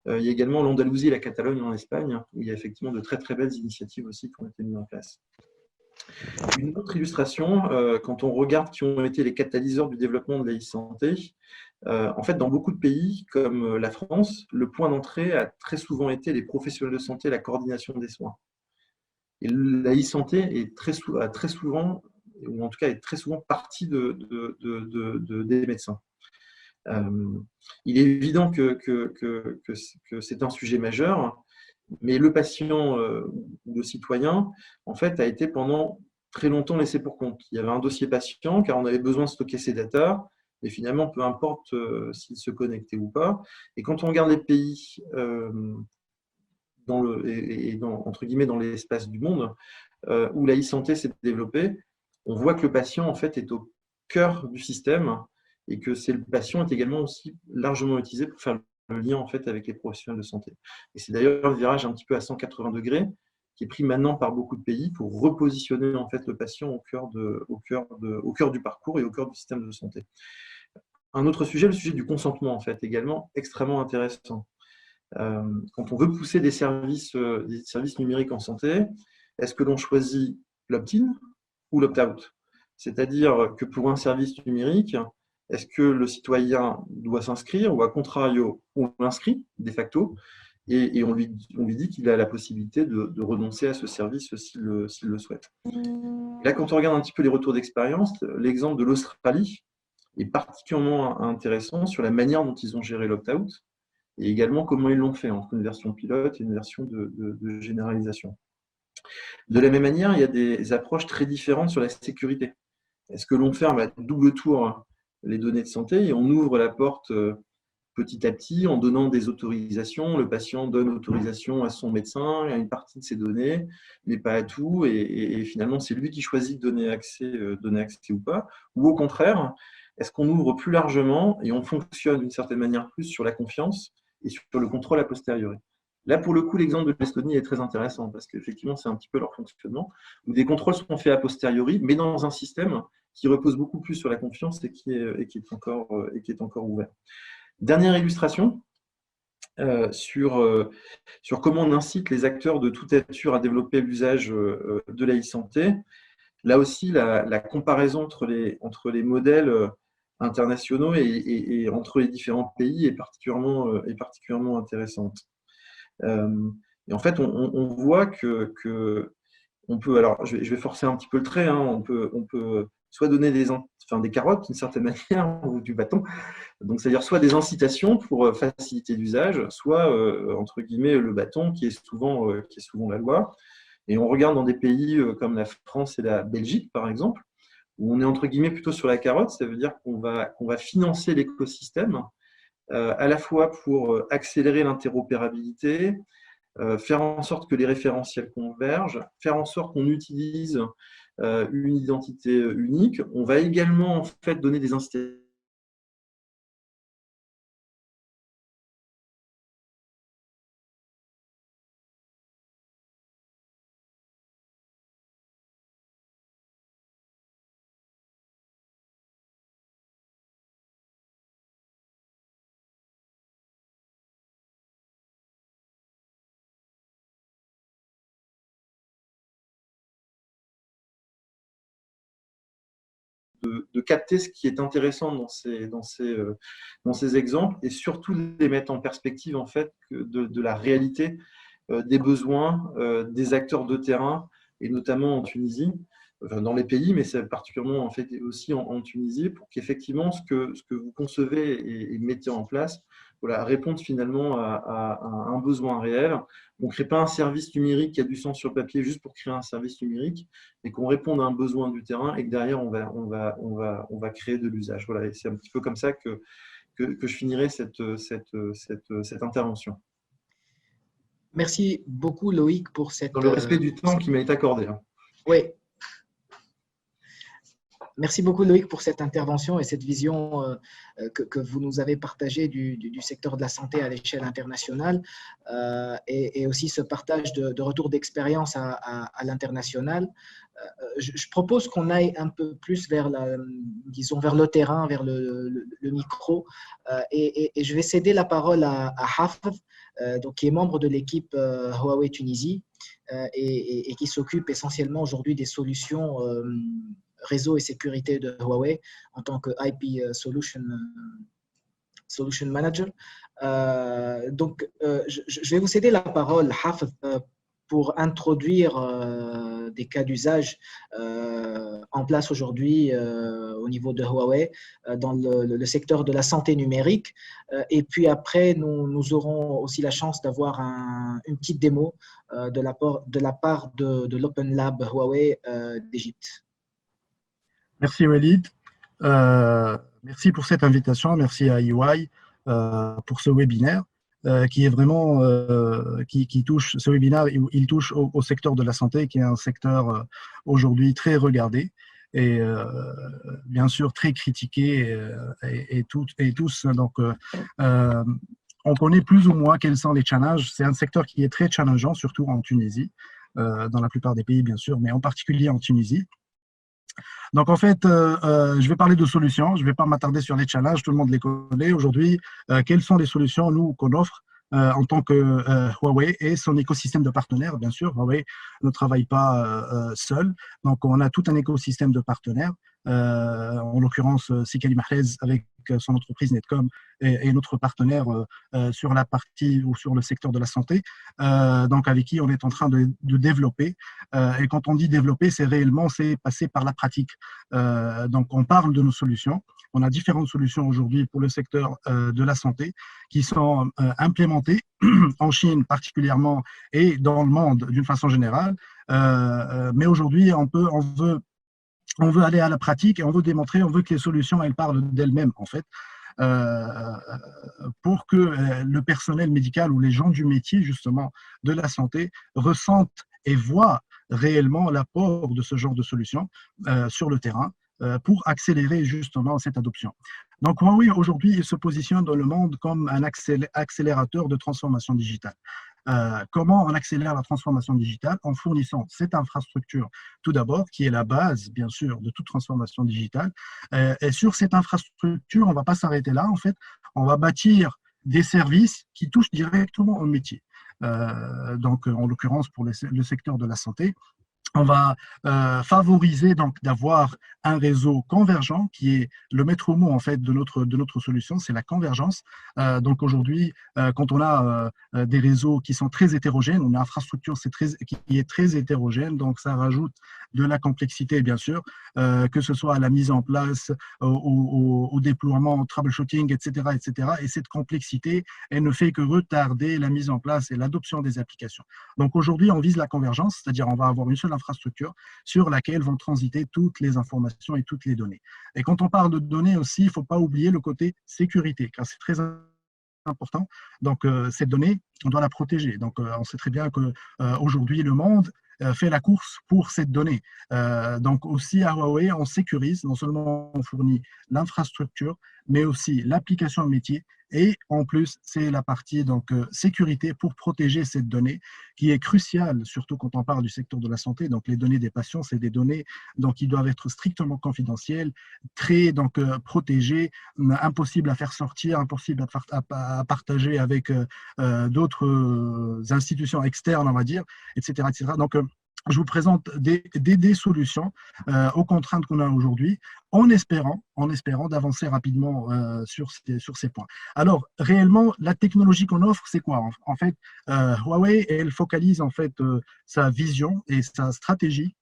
il y a également l'Andalousie et la Catalogne en Espagne, où il y a effectivement de très très belles initiatives aussi qui ont été mises en place. Une autre illustration, quand on regarde qui ont été les catalyseurs du développement de la e-santé, en fait, dans beaucoup de pays comme la France, le point d'entrée a très souvent été les professionnels de santé, la coordination des soins. Et la e-santé est très souvent, ou en tout cas est très souvent partie des médecins. Il est évident que c'est un sujet majeur, mais le patient ou le citoyen, en fait, a été pendant très longtemps laissé pour compte. Il y avait un dossier patient, car on avait besoin de stocker ses datas, mais finalement, peu importe s'il se connectait ou pas. Et quand on regarde les pays entre guillemets dans l'espace du monde où la e-santé s'est développée, on voit que le patient, en fait, est au cœur du système, et que le patient est également aussi largement utilisé pour faire le lien en fait avec les professionnels de santé. Et c'est d'ailleurs un virage un petit peu à 180 degrés qui est pris maintenant par beaucoup de pays pour repositionner en fait le patient au cœur du parcours et au cœur du système de santé. Un autre sujet, le sujet du consentement, en fait, également extrêmement intéressant. Quand on veut pousser des services numériques en santé, est-ce que l'on choisit l'opt-in ou l'opt-out? C'est-à-dire que pour un service numérique, est-ce que le citoyen doit s'inscrire, ou à contrario, on l'inscrit de facto, et on lui dit qu'il a la possibilité de renoncer à ce service s'il le souhaite. Là, quand on regarde un petit peu les retours d'expérience, l'exemple de l'Australie est particulièrement intéressant sur la manière dont ils ont géré l'opt-out, et également comment ils l'ont fait entre une version pilote et une version de généralisation. De la même manière, il y a des approches très différentes sur la sécurité. Est-ce que l'on ferme à double tour les données de santé et on ouvre la porte petit à petit en donnant des autorisations? Le patient donne autorisation à son médecin, à une partie de ses données, mais pas à tout, et finalement c'est lui qui choisit de donner accès ou pas. Ou au contraire, est-ce qu'on ouvre plus largement et on fonctionne d'une certaine manière plus sur la confiance et sur le contrôle a posteriori? Là, pour le coup, l'exemple de l'Estonie est très intéressant parce qu'effectivement, c'est un petit peu leur fonctionnement, où des contrôles sont faits a posteriori, mais dans un système qui repose beaucoup plus sur la confiance et qui est encore ouvert. Dernière illustration sur comment on incite les acteurs de toute nature à développer l'usage de la e-santé. Là aussi, la comparaison entre les modèles internationaux et entre les différents pays est particulièrement intéressante. Et en fait, on voit que on peut, alors je vais forcer un petit peu le trait, hein, on peut soit donner des carottes d'une certaine manière, ou du bâton, donc c'est-à-dire soit des incitations pour faciliter l'usage, soit entre guillemets le bâton qui est souvent la loi. Et on regarde dans des pays comme la France et la Belgique par exemple, où on est entre guillemets plutôt sur la carotte, ça veut dire qu'on va financer l'écosystème à la fois pour accélérer l'interopérabilité, faire en sorte que les référentiels convergent, faire en sorte qu'on utilise une identité unique. On va également en fait donner des incitations de capter ce qui est intéressant dans ces exemples, et surtout les mettre en perspective en fait de la réalité des besoins des acteurs de terrain et notamment en Tunisie, enfin, dans les pays, mais c'est particulièrement en fait aussi en Tunisie, pour qu'effectivement ce que vous concevez et mettez en place, voilà, réponde finalement à un besoin réel. On ne crée pas un service numérique qui a du sens sur papier juste pour créer un service numérique, mais qu'on réponde à un besoin du terrain et que derrière on va créer de l'usage. Voilà, et c'est un petit peu comme ça que je finirai cette intervention. Merci beaucoup, Loïc, pour cette… Dans le respect du temps qui m'a été accordé. Hein. Oui. Merci beaucoup, Loïc, pour cette intervention et cette vision que vous nous avez partagée du secteur de la santé à l'échelle internationale et aussi ce partage de retour d'expérience à l'international. Je propose qu'on aille un peu plus vers, vers le terrain, vers le micro et je vais céder la parole à Hafez, donc, qui est membre de l'équipe Huawei Tunisie et qui s'occupe essentiellement aujourd'hui des solutions réseau et sécurité de Huawei en tant que IP Solution Manager. Donc, je vais vous céder la parole, Hafez, pour introduire des cas d'usage en place aujourd'hui au niveau de Huawei dans le secteur de la santé numérique. Et puis après, nous aurons aussi la chance d'avoir une petite démo de la part de l'Open Lab Huawei d'Égypte. Merci Walid. Merci pour cette invitation. Merci à EY pour ce webinaire qui est vraiment qui touche ce webinaire. Il touche au secteur de la santé, qui est un secteur aujourd'hui très regardé et bien sûr très critiqué et tous. Donc, on connaît plus ou moins quels sont les challenges. C'est un secteur qui est très challengeant, surtout en Tunisie, dans la plupart des pays bien sûr, mais en particulier en Tunisie. Donc, en fait, je vais parler de solutions. Je ne vais pas m'attarder sur les challenges. Tout le monde les connaît. Aujourd'hui, quelles sont les solutions, nous, qu'on offre en tant que Huawei et son écosystème de partenaires, bien sûr. Huawei ne travaille pas seul. Donc, on a tout un écosystème de partenaires. En l'occurrence, Sikali Mahrez avec son entreprise Netcom et notre partenaire sur la partie ou sur le secteur de la santé, donc avec qui on est en train de développer. Et quand on dit développer, c'est passer par la pratique. Donc, on parle de nos solutions. On a différentes solutions aujourd'hui pour le secteur de la santé qui sont implémentées en Chine particulièrement et dans le monde d'une façon générale. Mais aujourd'hui, on veut aller à la pratique et on veut démontrer, on veut que les solutions, elles parlent d'elles-mêmes, en fait, pour que le personnel médical ou les gens du métier, justement, de la santé, ressentent et voient réellement l'apport de ce genre de solutions sur le terrain pour accélérer, justement, cette adoption. Donc, Huawei, aujourd'hui, il se positionne dans le monde comme un accélérateur de transformation digitale. Comment on accélère la transformation digitale? En fournissant cette infrastructure, tout d'abord, qui est la base, bien sûr, de toute transformation digitale. Et sur cette infrastructure, on ne va pas s'arrêter là, en fait. On va bâtir des services qui touchent directement au métier. Donc, en l'occurrence, pour le secteur de la santé, on va favoriser donc d'avoir un réseau convergent qui est le maître mot en fait de notre solution, c'est la convergence. Donc aujourd'hui, quand on a des réseaux qui sont très hétérogènes, une infrastructure qui est très hétérogène, donc ça rajoute de la complexité bien sûr, que ce soit à la mise en place, au déploiement, au troubleshooting, etc., etc. Et cette complexité, elle ne fait que retarder la mise en place et l'adoption des applications. Donc aujourd'hui, on vise la convergence, c'est-à-dire on va avoir une seule infrastructure sur laquelle vont transiter toutes les informations et toutes les données. Et quand on parle de données aussi, il ne faut pas oublier le côté sécurité, car c'est très important. Donc, cette donnée, on doit la protéger. Donc, on sait très bien qu'aujourd'hui, le monde fait la course pour cette donnée. Donc, aussi à Huawei, on sécurise, non seulement on fournit l'infrastructure, mais aussi l'application métier. Et en plus, c'est la partie donc, sécurité pour protéger cette donnée qui est cruciale, surtout quand on parle du secteur de la santé. Donc, les données des patients, c'est des données donc, qui doivent être strictement confidentielles, très donc, protégées, impossible à faire sortir, impossible à partager avec d'autres institutions externes, on va dire, etc. etc. Donc, je vous présente des solutions aux contraintes qu'on a aujourd'hui, en espérant d'avancer rapidement sur ces points. Alors, réellement, la technologie qu'on offre, c'est quoi? En fait, Huawei, elle focalise en fait sa vision et sa stratégie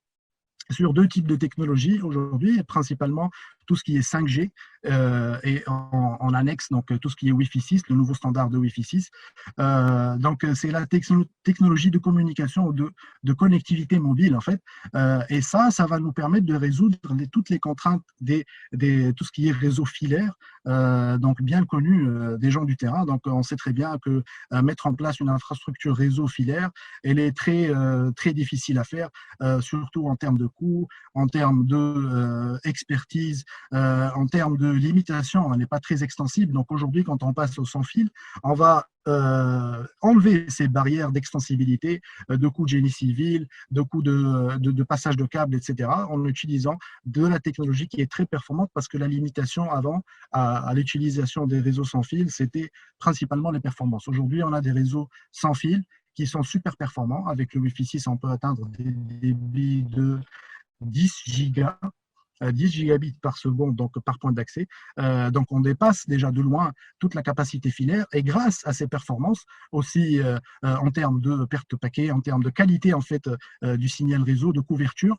sur deux types de technologies aujourd'hui, principalement tout ce qui est 5G et en annexe, donc tout ce qui est Wi-Fi 6, le nouveau standard de Wi-Fi 6. Donc, c'est la technologie de communication ou de connectivité mobile, en fait. Et ça va nous permettre de résoudre toutes les contraintes tout ce qui est réseau filaire, donc bien connu des gens du terrain. Donc, on sait très bien que mettre en place une infrastructure réseau filaire, elle est très difficile à faire, surtout en termes de coûts, en termes d'expertise, en termes de limitation, elle n'est pas très extensible. Donc aujourd'hui, quand on passe au sans fil, on va enlever ces barrières d'extensibilité, de coûts de génie civil, de coûts de passage de câbles, etc., en utilisant de la technologie qui est très performante, parce que la limitation avant à l'utilisation des réseaux sans fil, c'était principalement les performances. Aujourd'hui, on a des réseaux sans fil qui sont super performants. Avec le Wi-Fi 6, on peut atteindre des débits de 10 gigas. 10 gigabits par seconde, donc par point d'accès. Donc, on dépasse déjà de loin toute la capacité filaire, et grâce à ces performances, aussi en termes de perte de paquets, en termes de qualité en fait du signal réseau, de couverture.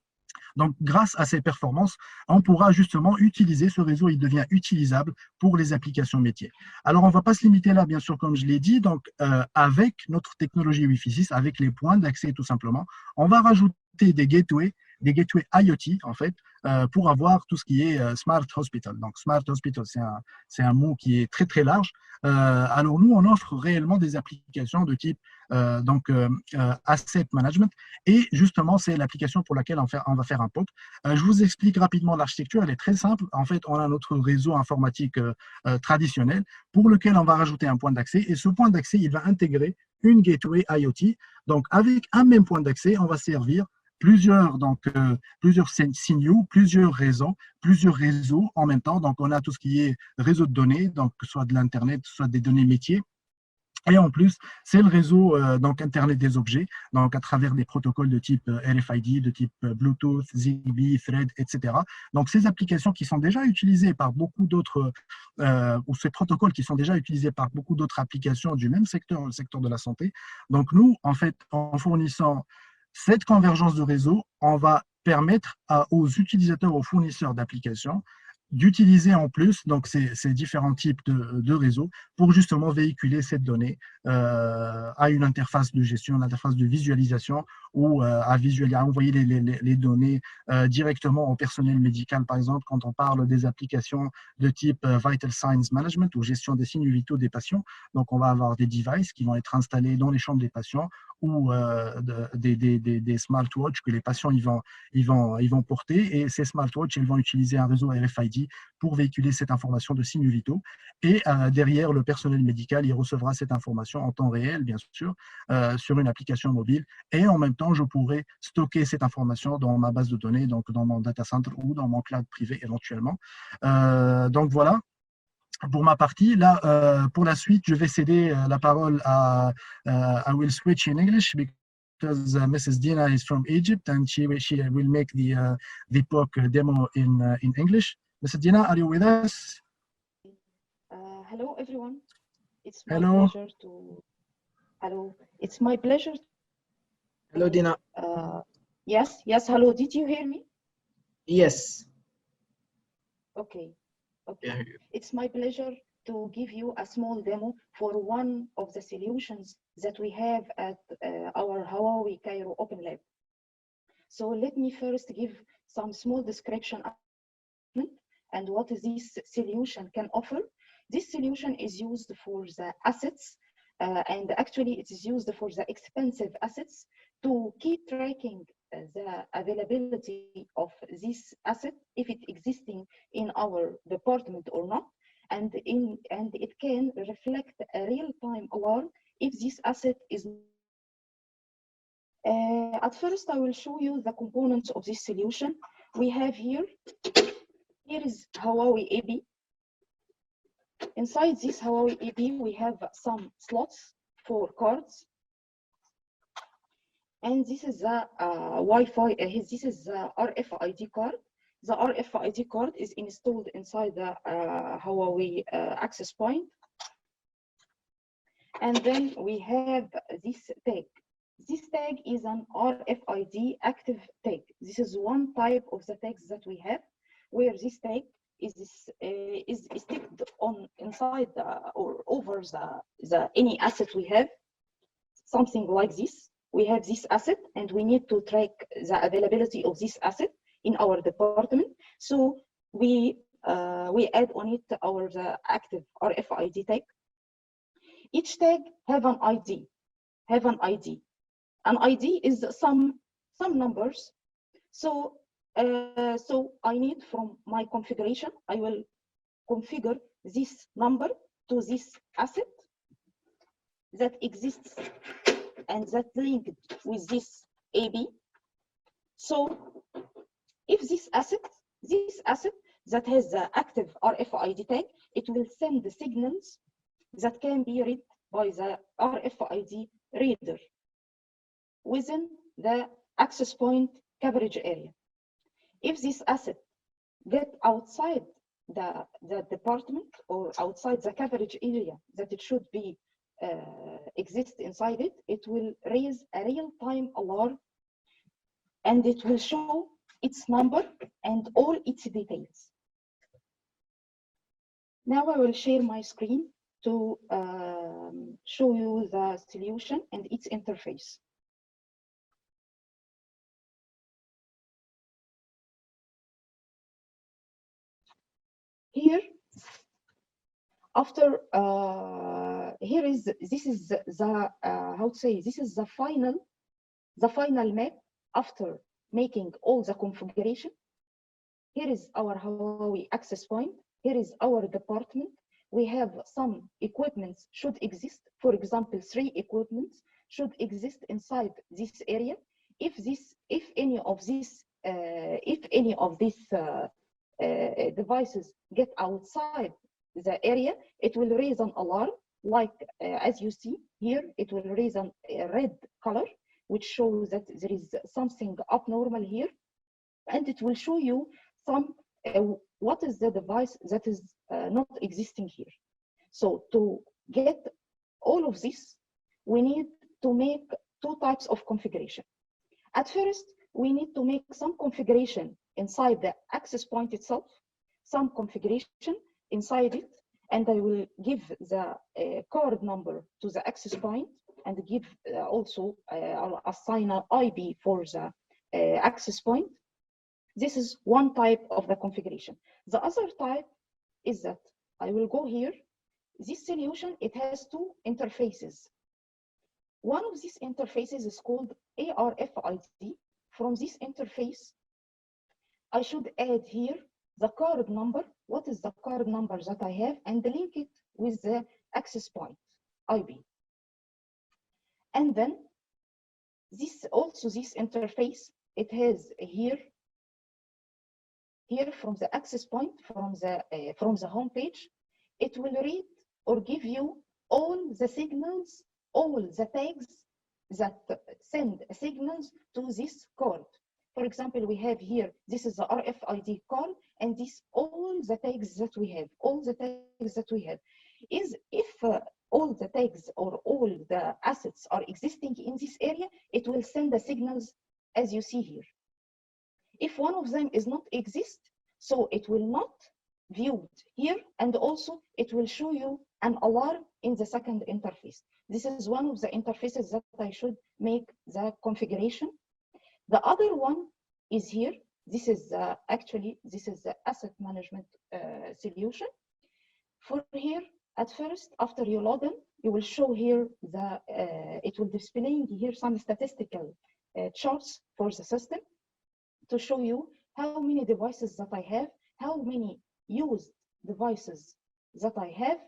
Donc, grâce à ces performances, on pourra justement utiliser ce réseau, il devient utilisable pour les applications métiers. Alors, on ne va pas se limiter là, bien sûr, comme je l'ai dit. Donc, avec notre technologie Wi-Fi 6, avec les points d'accès tout simplement, on va rajouter des gateways IoT, en fait, pour avoir tout ce qui est Smart Hospital. Donc, Smart Hospital, c'est un mot qui est très, très large. Alors, nous, on offre réellement des applications de type Asset Management, et justement, c'est l'application pour laquelle on va faire un POC. Je vous explique rapidement l'architecture, elle est très simple. En fait, on a notre réseau informatique traditionnel pour lequel on va rajouter un point d'accès, et ce point d'accès, il va intégrer une gateway IoT. Donc, avec un même point d'accès, on va servir plusieurs signaux, plusieurs réseaux en même temps. Donc, on a tout ce qui est réseau de données, donc soit de l'Internet, soit des données métiers. Et en plus, c'est le réseau donc Internet des objets, donc à travers des protocoles de type RFID, de type Bluetooth, Zigbee, Thread, etc. Donc, ces applications qui sont déjà utilisées par beaucoup d'autres, ou ces protocoles qui sont déjà utilisés par beaucoup d'autres applications du même secteur, le secteur de la santé. Donc, nous, en fait, en fournissant cette convergence de réseau, on va permettre aux utilisateurs, aux fournisseurs d'applications, d'utiliser en plus donc ces différents types de réseaux pour justement véhiculer cette donnée à une interface de gestion, une interface de visualisation, ou à envoyer les données directement au personnel médical. Par exemple, quand on parle des applications de type Vital Signs Management ou gestion des signes vitaux des patients, donc on va avoir des devices qui vont être installés dans les chambres des patients, ou des smartwatches que les patients ils vont porter, et ces smartwatches ils vont utiliser un réseau RFID pour véhiculer cette information de signes vitaux, et derrière le personnel médical il recevra cette information en temps réel, bien sûr, sur une application mobile, et en même temps je pourrai stocker cette information dans ma base de données, donc dans mon data center ou dans mon cloud privé éventuellement. Donc voilà pour ma partie. Là, pour la suite, je vais céder la parole à I will switch in English because Mrs. Dina is from Egypt and she will make the POC demo in English. Mrs. Dina, are you with us? Hello, everyone. It's my Hello. pleasure to. Hello. It's my pleasure. Hello, Dina. Yes. Hello. Did you hear me? Yes. Okay. Yeah. It's my pleasure to give you a small demo for one of the solutions that we have at our Huawei Cairo Open Lab. So let me first give some small description and what this solution can offer. This solution is used for the assets, and actually it is used for the expensive assets to keep tracking the availability of this asset, if it's existing in our department or not, and it can reflect a real-time alarm if this asset is. At first, I will show you the components of this solution. We have here is Huawei AB. Inside this Huawei AB, we have some slots for cards. And this is the Wi-Fi. This is the RFID card. The RFID card is installed inside the Huawei access point. And then we have this tag. This tag is an RFID active tag. This is one type of the tags that we have, where this tag is sticked on inside or over the any asset we have, something like this. We have this asset and we need to track the availability of this asset in our department. So we add on it the active RFID tag. Each tag have an ID. An ID is some numbers. So I need from my configuration, I will configure this number to this asset that exists and that linked with this AB. So if this asset that has the active RFID tag, it will send the signals that can be read by the RFID reader within the access point coverage area. If this asset get outside the department or outside the coverage area that it should be exist inside it, it will raise a real-time alarm and it will show its number and all its details. Now I will share my screen to show you the solution and its interface. Here, after this is the how to say, this is the final map after making all the configuration. Here is our Huawei access point. Here is our department. We have some equipments should exist. For example, 3 equipments should exist inside this area. If any of these devices get outside the area, it will raise an alarm. Like as you see here, it will raise a red color, which shows that there is something abnormal here, and it will show you some what is the device that is not existing here. So to get all of this, we need to make 2 types of configuration. At first, we need to make some configuration inside the access point itself, some configuration inside it, and I will give the card number to the access point and give also assign an IB for the access point. This is one type of the configuration. The other type is that I will go here. This solution, it has 2 interfaces. One of these interfaces is called ARFID. From this interface, I should add here the card number. What is the card number that I have, and link it with the access point IB. And then this interface, it has here from the access point, from the home page, it will read or give you all the signals, all the tags that send signals to this card. For example, we have here, this is the RFID card, and this all the tags that we have, is if all the tags or all the assets are existing in this area, it will send the signals as you see here. If one of them is not exist, so it will not viewed here, and also it will show you an alarm in the second interface. This is one of the interfaces that I should make the configuration. The other one is here. This is actually, this is the asset management solution. For here, at first, after you log in, you will show here it will display here some statistical charts for the system to show you how many devices that I have, how many used devices that I have,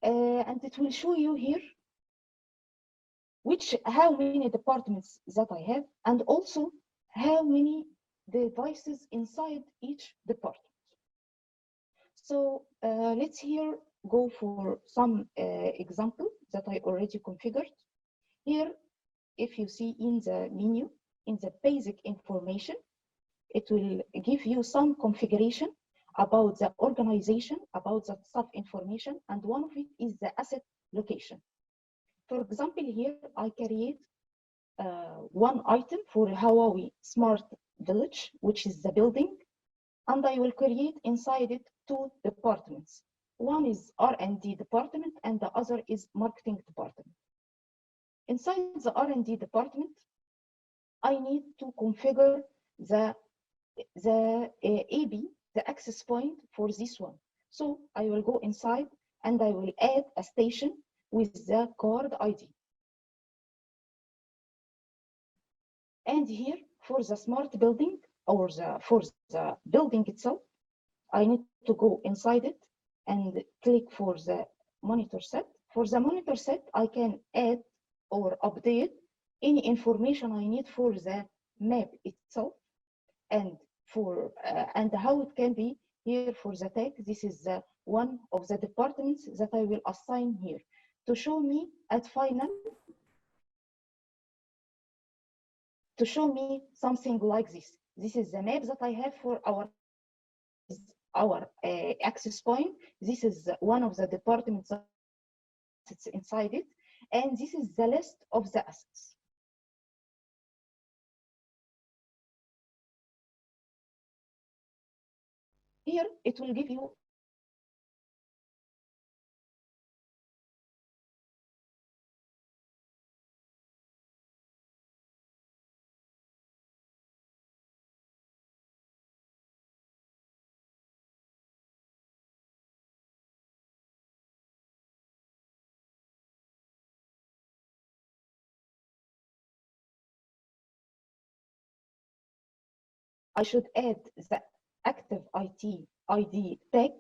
and it will show you here how many departments that I have, and also how many devices inside each department. So let's here go for some example that I already configured. Here if you see in the menu, in the basic information, it will give you some configuration about the organization, about the staff information, and one of it is the asset location. For example, here I create one item for Huawei Smart Village, which is the building, and I will create inside it two departments. One is R&D department and the other is marketing department. Inside the R&D department, I need to configure the AB, the access point for this one. So I will go inside and I will add a station with the card ID. And here for the smart building or for the building itself, I need to go inside it and click for the monitor set. For the monitor set, I can add or update any information I need for the map itself, and for and how it can be here for the tag. This is one of the departments that I will assign here to show me at final, to show me something like this. This is the map that I have for our access point. This is one of the departments that's inside it, and this is the list of the assets. Here it will give you I should add the active IT ID tag,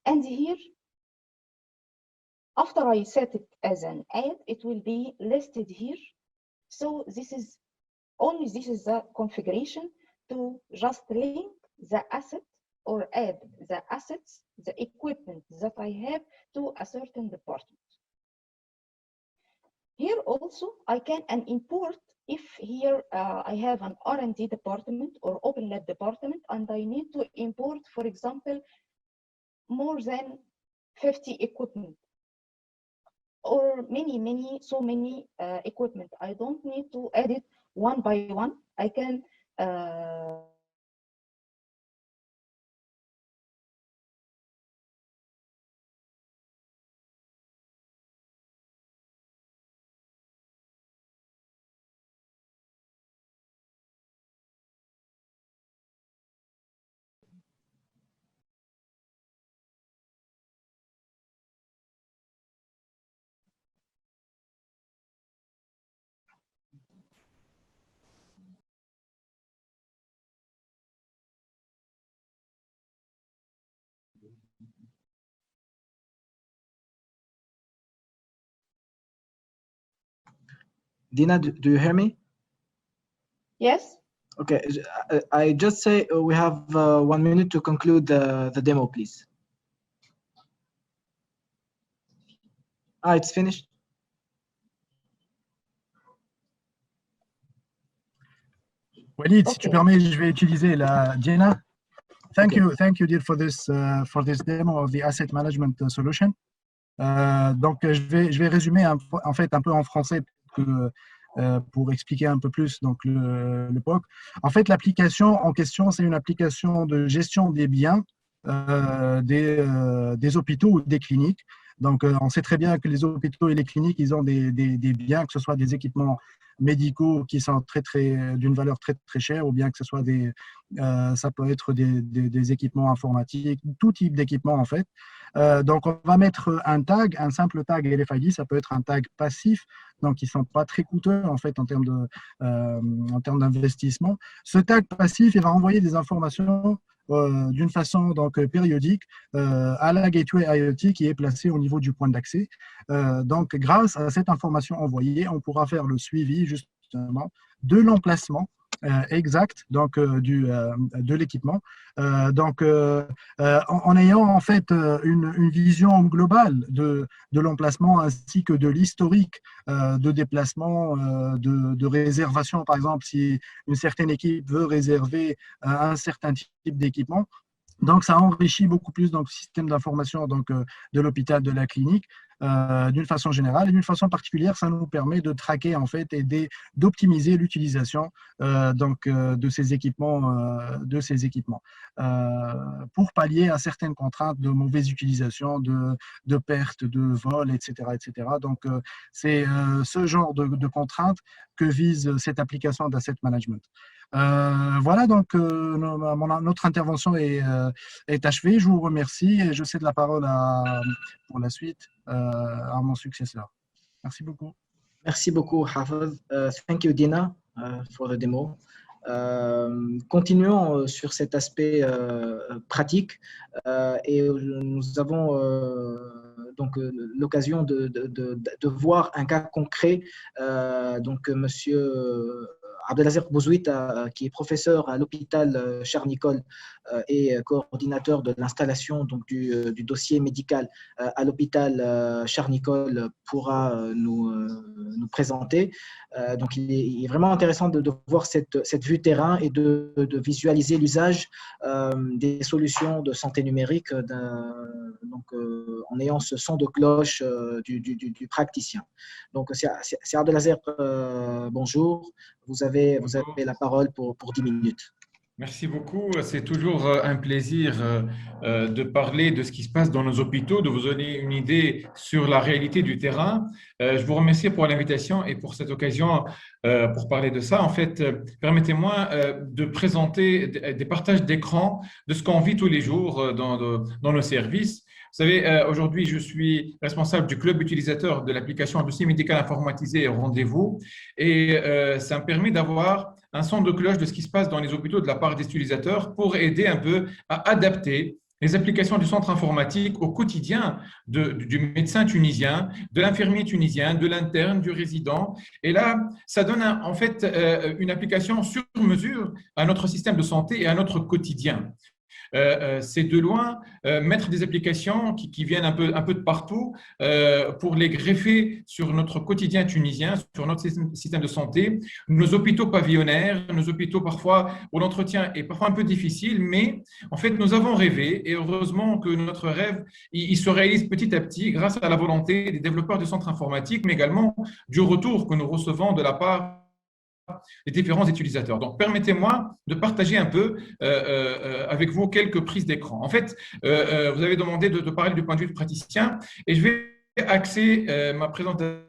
and here after I set it as an add, it will be listed here. So this is the configuration to just link the asset or add the assets, the equipment that I have to a certain department. Here also I can import. If here I have an R&D department or Open Lab department and I need to import, for example, more than 50 equipment or so many equipment, I don't need to edit one by one. I can Dina, do you hear me? Yes. Okay, I just say we have 1 minute to conclude the demo, please. It's finished. Walid, si tu permets, je vais utiliser la Diana. Thank you, dear, for this demo of the asset management solution. Donc, je vais résumer en fait un peu en français pour expliquer un peu plus donc le POC. En fait, l'application en question, c'est une application de gestion des biens des hôpitaux ou des cliniques. Donc, on sait très bien que les hôpitaux et les cliniques, ils ont des biens, que ce soit des équipements médicaux qui sont d'une valeur très chère, ou bien que ce soit ça peut être des équipements informatiques, tout type d'équipement en fait. Donc, on va mettre un simple tag RFID, ça peut être un tag passif, donc ils ne sont pas très coûteux en fait en termes d'investissement. Ce tag passif, il va envoyer des informations d'une façon donc périodique à la gateway IoT qui est placée au niveau du point d'accès. Donc, grâce à cette information envoyée, on pourra faire le suivi justement de l'emplacement exact donc de l'équipement. En ayant en fait une vision globale de l'emplacement ainsi que de l'historique de déplacement, de réservation, par exemple, si une certaine équipe veut réserver un certain type d'équipement. Donc, ça enrichit beaucoup plus donc, le système d'information de l'hôpital, de la clinique, d'une façon générale. Et d'une façon particulière, ça nous permet de traquer en fait, et d'optimiser l'utilisation de ces équipements, pour pallier à certaines contraintes de mauvaise utilisation, de perte, de vol, etc. etc. Donc, c'est ce genre de contraintes que vise cette application d'asset management. Voilà, donc notre intervention est achevée. Je vous remercie et je cède la parole pour la suite à mon successeur. Merci beaucoup. Merci beaucoup, Hafez. Thank you, Dina, for the demo. Continuons sur cet aspect pratique et nous avons donc l'occasion de voir un cas concret. Donc, Monsieur Abdelaziz Bouzouita, qui est professeur à l'hôpital Charles-Nicolle et coordinateur de l'installation du dossier médical à l'hôpital Charles-Nicolle, pourra nous présenter. Donc, il est vraiment intéressant de voir cette vue terrain et de visualiser l'usage des solutions de santé numérique en ayant ce son de cloche du praticien. Donc, c'est Abdelaziz, bonjour. Vous avez la parole pour 10 minutes. Merci beaucoup. C'est toujours un plaisir de parler de ce qui se passe dans nos hôpitaux, de vous donner une idée sur la réalité du terrain. Je vous remercie pour l'invitation et pour cette occasion pour parler de ça. En fait, permettez-moi de présenter des partages d'écran de ce qu'on vit tous les jours dans nos services. Vous savez, aujourd'hui, je suis responsable du club utilisateur de l'application dossier médical informatisé Rendez-vous et ça me permet d'avoir un son de cloche de ce qui se passe dans les hôpitaux de la part des utilisateurs pour aider un peu à adapter les applications du centre informatique au quotidien du médecin tunisien, de l'infirmier tunisien, de l'interne, du résident. Et là, ça donne en fait une application sur mesure à notre système de santé et à notre quotidien. C'est de loin mettre des applications qui viennent un peu de partout pour les greffer sur notre quotidien tunisien, sur notre système de santé, nos hôpitaux pavillonnaires, nos hôpitaux parfois où l'entretien est parfois un peu difficile, mais en fait nous avons rêvé et heureusement que notre rêve il se réalise petit à petit grâce à la volonté des développeurs du centre informatique, mais également du retour que nous recevons de la part les différents utilisateurs. Donc, permettez-moi de partager un peu avec vous quelques prises d'écran. En fait, vous avez demandé de parler du point de vue du praticien et je vais axer ma présentation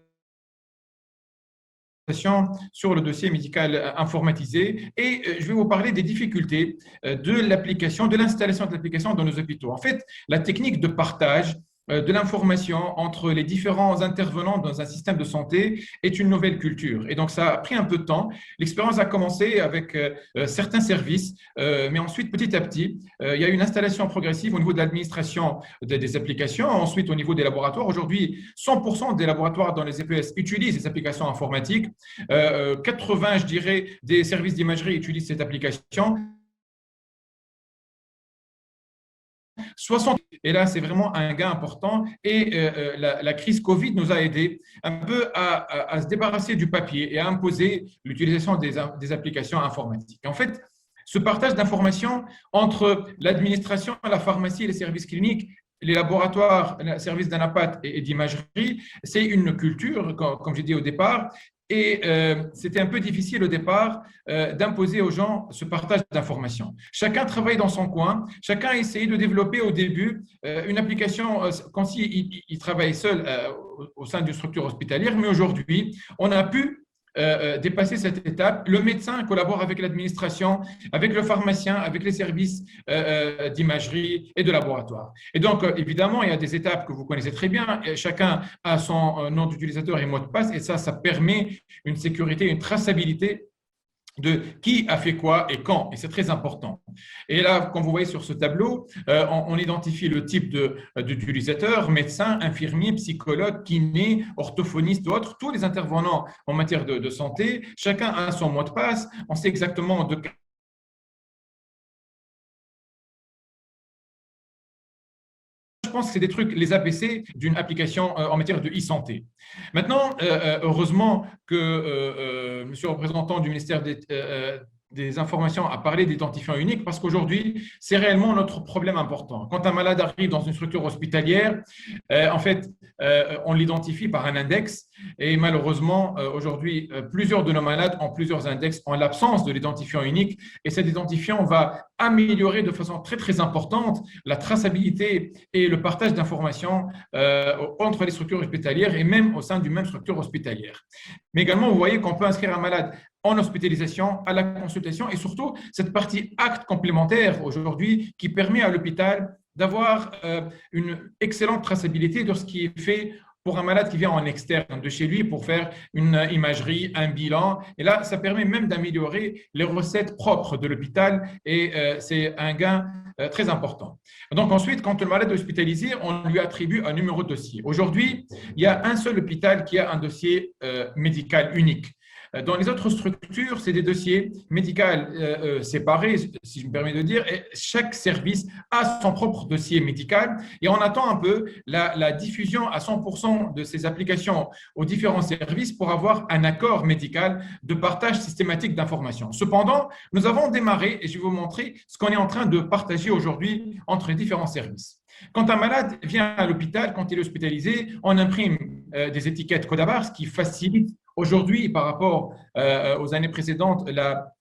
sur le dossier médical informatisé et je vais vous parler des difficultés de l'application, de l'installation de l'application dans nos hôpitaux. En fait, la technique de partage de l'information entre les différents intervenants dans un système de santé est une nouvelle culture. Et donc, ça a pris un peu de temps. L'expérience a commencé avec certains services, mais ensuite, petit à petit, il y a eu une installation progressive au niveau de l'administration des applications, ensuite au niveau des laboratoires. Aujourd'hui, 100% des laboratoires dans les EPS utilisent ces applications informatiques. 80, je dirais, des services d'imagerie utilisent cette application. 60, et là, c'est vraiment un gain important. Et la crise Covid nous a aidé un peu à se débarrasser du papier et à imposer l'utilisation des applications informatiques. En fait, ce partage d'informations entre l'administration, la pharmacie et les services cliniques, les laboratoires, les services d'anapath et d'imagerie, c'est une culture, comme j'ai dit au départ. Et c'était un peu difficile au départ d'imposer aux gens ce partage d'informations. Chacun travaille dans son coin, chacun a essayé de développer au début une application quand il travaille seul au sein d'une structure hospitalière, mais aujourd'hui, on a pu dépasser cette étape. Le médecin collabore avec l'administration, avec le pharmacien, avec les services d'imagerie et de laboratoire. Et donc, évidemment, il y a des étapes que vous connaissez très bien. Chacun a son nom d'utilisateur et mot de passe et ça permet une sécurité, une traçabilité de qui a fait quoi et quand, et c'est très important. Et là, comme vous voyez sur ce tableau, on identifie le type d'utilisateur, médecin, infirmier, psychologue, kiné, orthophoniste ou autres, tous les intervenants en matière de santé, chacun a son mot de passe, on sait exactement de je pense que c'est des trucs, les ABC d'une application en matière de e-santé. Maintenant, heureusement que monsieur le représentant du ministère des informations a parlé d'identifiant unique parce qu'aujourd'hui, c'est réellement notre problème important. Quand un malade arrive dans une structure hospitalière, en fait, on l'identifie par un index et malheureusement, aujourd'hui, plusieurs de nos malades ont plusieurs index en l'absence de l'identifiant unique et cet identifiant va améliorer de façon très, très importante la traçabilité et le partage d'informations entre les structures hospitalières et même au sein d'une même structure hospitalière. Mais également, vous voyez qu'on peut inscrire un malade en hospitalisation, à la consultation et surtout cette partie acte complémentaire aujourd'hui qui permet à l'hôpital d'avoir une excellente traçabilité de ce qui est fait pour un malade qui vient en externe de chez lui pour faire une imagerie, un bilan. Et là, ça permet même d'améliorer les recettes propres de l'hôpital et c'est un gain très important. Donc ensuite, quand le malade est hospitalisé, on lui attribue un numéro de dossier. Aujourd'hui, il y a un seul hôpital qui a un dossier médical unique. Dans les autres structures, c'est des dossiers médicaux séparés, si je me permets de dire, et chaque service a son propre dossier médical et on attend un peu la diffusion à 100% de ces applications aux différents services pour avoir un accord médical de partage systématique d'informations. Cependant, nous avons démarré, et je vais vous montrer ce qu'on est en train de partager aujourd'hui entre les différents services. Quand un malade vient à l'hôpital, quand il est hospitalisé, on imprime des étiquettes code à barres, ce qui facilite aujourd'hui, par rapport aux années précédentes, la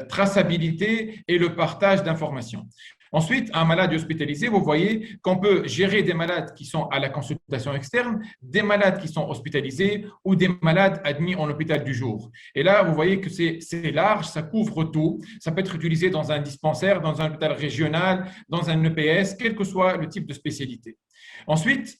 traçabilité et le partage d'informations. Ensuite, un malade hospitalisé, vous voyez qu'on peut gérer des malades qui sont à la consultation externe, des malades qui sont hospitalisés ou des malades admis en hôpital du jour. Et là, vous voyez que c'est large, ça couvre tout. Ça peut être utilisé dans un dispensaire, dans un hôpital régional, dans un EPS, quel que soit le type de spécialité. Ensuite,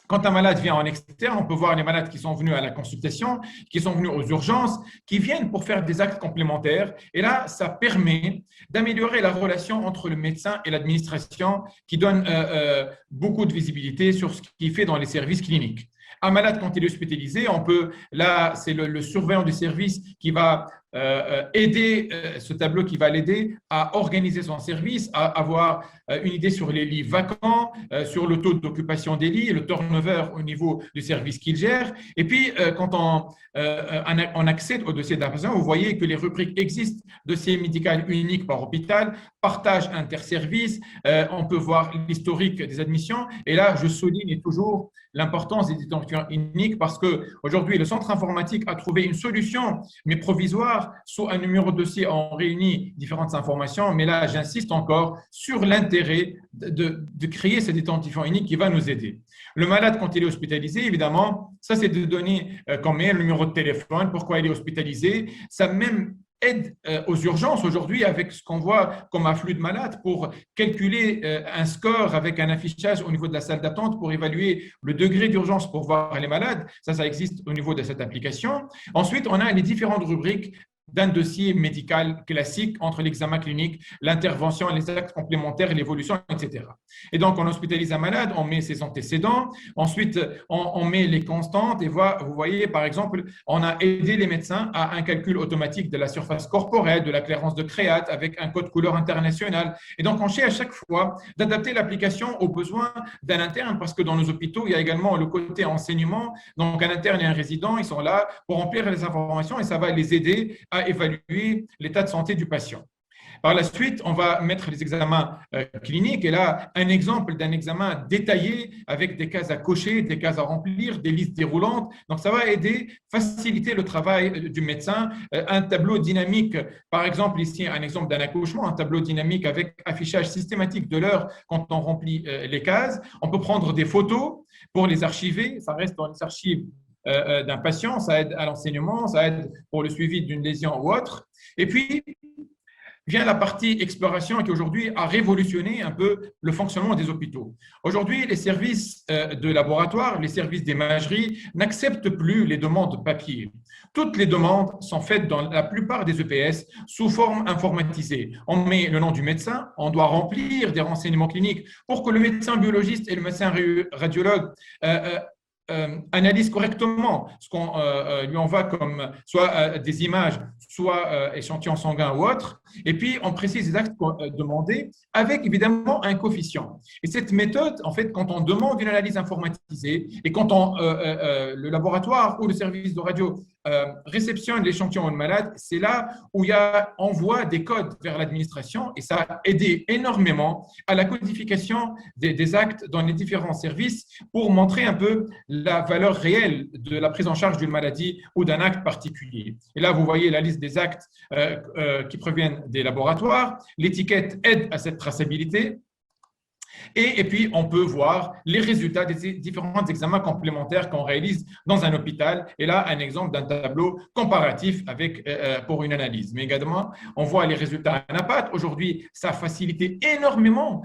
quand un malade vient en externe, on peut voir les malades qui sont venus à la consultation, qui sont venus aux urgences, qui viennent pour faire des actes complémentaires. Et là, ça permet d'améliorer la relation entre le médecin et l'administration qui donne beaucoup de visibilité sur ce qu'il fait dans les services cliniques. Un malade, quand il est hospitalisé, on peut, là, c'est le surveillant du service qui va aider, ce tableau qui va l'aider à organiser son service, à avoir une idée sur les lits vacants, sur le taux d'occupation des lits, le turnover au niveau du service qu'il gère. Et puis, quand on accède au dossier d'un patient, vous voyez que les rubriques existent, dossier médical unique par hôpital, partage interservice, on peut voir l'historique des admissions. Et là, je souligne toujours l'importance des identifiants uniques parce qu'aujourd'hui, le centre informatique a trouvé une solution, mais provisoire, sous un numéro de dossier, on réunit différentes informations. Mais là, j'insiste encore sur l'intérêt de créer cet identifiant unique qui va nous aider. Le malade, quand il est hospitalisé, évidemment, ça, c'est de donner combien le numéro de téléphone, pourquoi il est hospitalisé. Ça même aide aux urgences aujourd'hui avec ce qu'on voit comme afflux de malades pour calculer un score avec un affichage au niveau de la salle d'attente pour évaluer le degré d'urgence pour voir les malades. Ça existe au niveau de cette application. Ensuite, on a les différentes rubriques d'un dossier médical classique entre l'examen clinique, l'intervention, les actes complémentaires, l'évolution, etc. Et donc, on hospitalise un malade, on met ses antécédents, ensuite, on met les constantes et vous voyez, par exemple, on a aidé les médecins à un calcul automatique de la surface corporelle, de la clairance de créate avec un code couleur international. Et donc, on cherche à chaque fois d'adapter l'application aux besoins d'un interne parce que dans nos hôpitaux, il y a également le côté enseignement. Donc, un interne et un résident, ils sont là pour remplir les informations et ça va les aider à évaluer l'état de santé du patient. Par la suite, on va mettre les examens cliniques et là, un exemple d'un examen détaillé avec des cases à cocher, des cases à remplir, des listes déroulantes. Donc, ça va aider, faciliter le travail du médecin. Un tableau dynamique, par exemple, ici, un exemple d'un accouchement, un tableau dynamique avec affichage systématique de l'heure quand on remplit les cases. On peut prendre des photos pour les archiver. Ça reste dans les archives d'un patient, ça aide à l'enseignement, ça aide pour le suivi d'une lésion ou autre. Et puis, vient la partie exploration qui aujourd'hui a révolutionné un peu le fonctionnement des hôpitaux. Aujourd'hui, les services de laboratoire, les services d'imagerie n'acceptent plus les demandes papier. Toutes les demandes sont faites dans la plupart des EPS sous forme informatisée. On met le nom du médecin, on doit remplir des renseignements cliniques pour que le médecin biologiste et le médecin radiologue analyse correctement ce qu'on lui envoie comme soit des images, soit échantillons sanguins ou autres, et puis on précise les actes demandés avec évidemment un coefficient. Et cette méthode, en fait, quand on demande une analyse informatisée et quand le laboratoire ou le service de radio réceptionne l'échantillon de malade, c'est là où il y a envoi des codes vers l'administration et ça a aidé énormément à la codification des actes dans les différents services pour montrer un peu la valeur réelle de la prise en charge d'une maladie ou d'un acte particulier. Et là, vous voyez la liste des actes qui proviennent des laboratoires. L'étiquette aide à cette traçabilité. Et puis, on peut voir les résultats des différents examens complémentaires qu'on réalise dans un hôpital. Et là, un exemple d'un tableau comparatif pour une analyse. Mais également, on voit les résultats à NAPAT. Aujourd'hui, ça a facilité énormément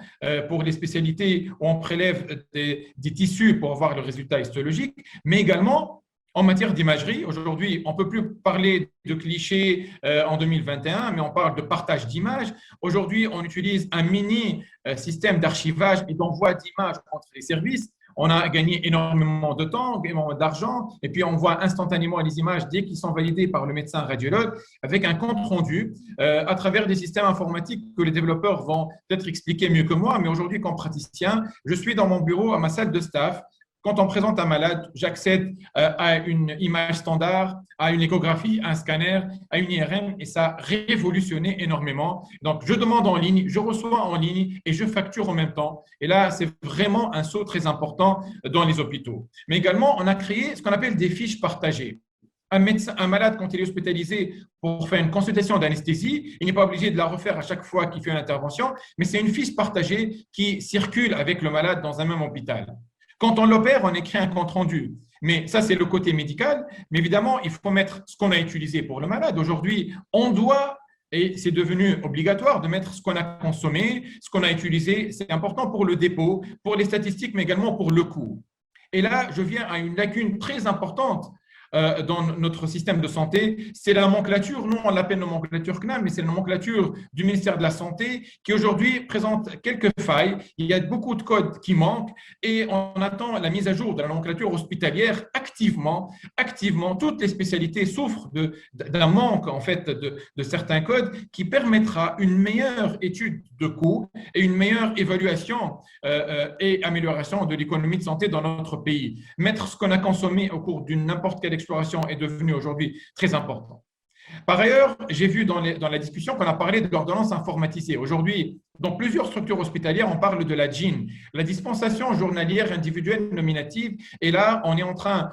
pour les spécialités où on prélève des tissus pour avoir le résultat histologique, mais également en matière d'imagerie. Aujourd'hui, on ne peut plus parler de clichés en 2021, mais on parle de partage d'images. Aujourd'hui, on utilise un mini système d'archivage et d'envoi d'images entre les services. On a gagné énormément de temps, énormément d'argent, et puis on voit instantanément les images dès qu'ils sont validées par le médecin radiologue avec un compte rendu à travers des systèmes informatiques que les développeurs vont peut-être expliquer mieux que moi, mais aujourd'hui, comme praticien, je suis dans mon bureau, à ma salle de staff. Quand on présente un malade, j'accède à une image standard, à une échographie, à un scanner, à une IRM, et ça a révolutionné énormément. Donc, je demande en ligne, je reçois en ligne et je facture en même temps. Et là, c'est vraiment un saut très important dans les hôpitaux. Mais également, on a créé ce qu'on appelle des fiches partagées. Un malade, quand il est hospitalisé pour faire une consultation d'anesthésie, il n'est pas obligé de la refaire à chaque fois qu'il fait une intervention, mais c'est une fiche partagée qui circule avec le malade dans un même hôpital. Quand on l'opère, on écrit un compte-rendu. Mais ça, c'est le côté médical. Mais évidemment, il faut mettre ce qu'on a utilisé pour le malade. Aujourd'hui, on doit, et c'est devenu obligatoire, de mettre ce qu'on a consommé, ce qu'on a utilisé. C'est important pour le dépôt, pour les statistiques, mais également pour le coût. Et là, je viens à une lacune très importante dans notre système de santé, c'est la nomenclature, nous on l'appelle nomenclature CNAM, mais c'est la nomenclature du ministère de la Santé qui aujourd'hui présente quelques failles. Il y a beaucoup de codes qui manquent et on attend la mise à jour de la nomenclature hospitalière activement. Toutes les spécialités souffrent d'un manque en fait de certains codes qui permettra une meilleure étude de coûts et une meilleure évaluation et amélioration de l'économie de santé dans notre pays. Mettre ce qu'on a consommé au cours d'une n'importe quelle exploration est devenu aujourd'hui très important. Par ailleurs, j'ai vu dans la discussion qu'on a parlé de l'ordonnance informatisée. Aujourd'hui, dans plusieurs structures hospitalières, on parle de la DJIN, la dispensation journalière individuelle nominative. Et là, on est en train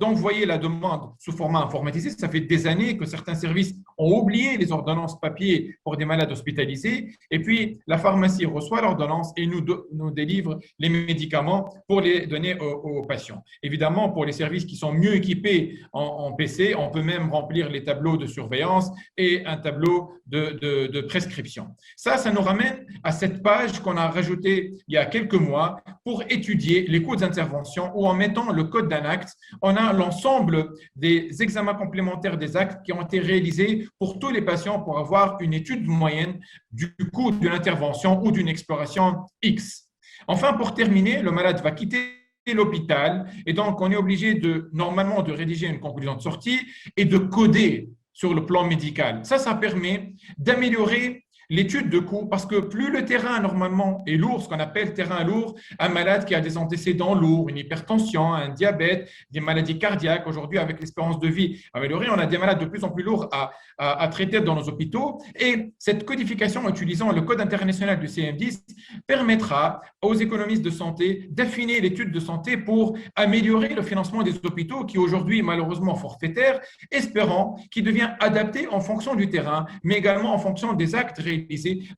d'envoyer la demande sous format informatisé. Ça fait des années que certains services ont oublié les ordonnances papier pour des malades hospitalisés. Et puis, la pharmacie reçoit l'ordonnance et nous délivre les médicaments pour les donner aux patients. Évidemment, pour les services qui sont mieux équipés en PC, on peut même remplir les tableaux de surveillance et un tableau de prescription. Ça nous ramène à cette page qu'on a rajoutée il y a quelques mois pour étudier les coûts d'intervention où en mettant le code d'un acte, on a l'ensemble des examens complémentaires des actes qui ont été réalisés pour tous les patients pour avoir une étude moyenne du coût d'une intervention ou d'une exploration X. Enfin, pour terminer, le malade va quitter l'hôpital et donc on est obligé normalement de rédiger une conclusion de sortie et de coder sur le plan médical. Ça permet d'améliorer l'étude de coût, parce que plus le terrain normalement est lourd, ce qu'on appelle terrain lourd, un malade qui a des antécédents lourds, une hypertension, un diabète, des maladies cardiaques, aujourd'hui avec l'espérance de vie améliorée, on a des malades de plus en plus lourds à traiter dans nos hôpitaux. Et cette codification utilisant le code international du CM10 permettra aux économistes de santé d'affiner l'étude de santé pour améliorer le financement des hôpitaux qui aujourd'hui malheureusement forfaitaire, espérant qu'il devient adapté en fonction du terrain, mais également en fonction des actes réalisés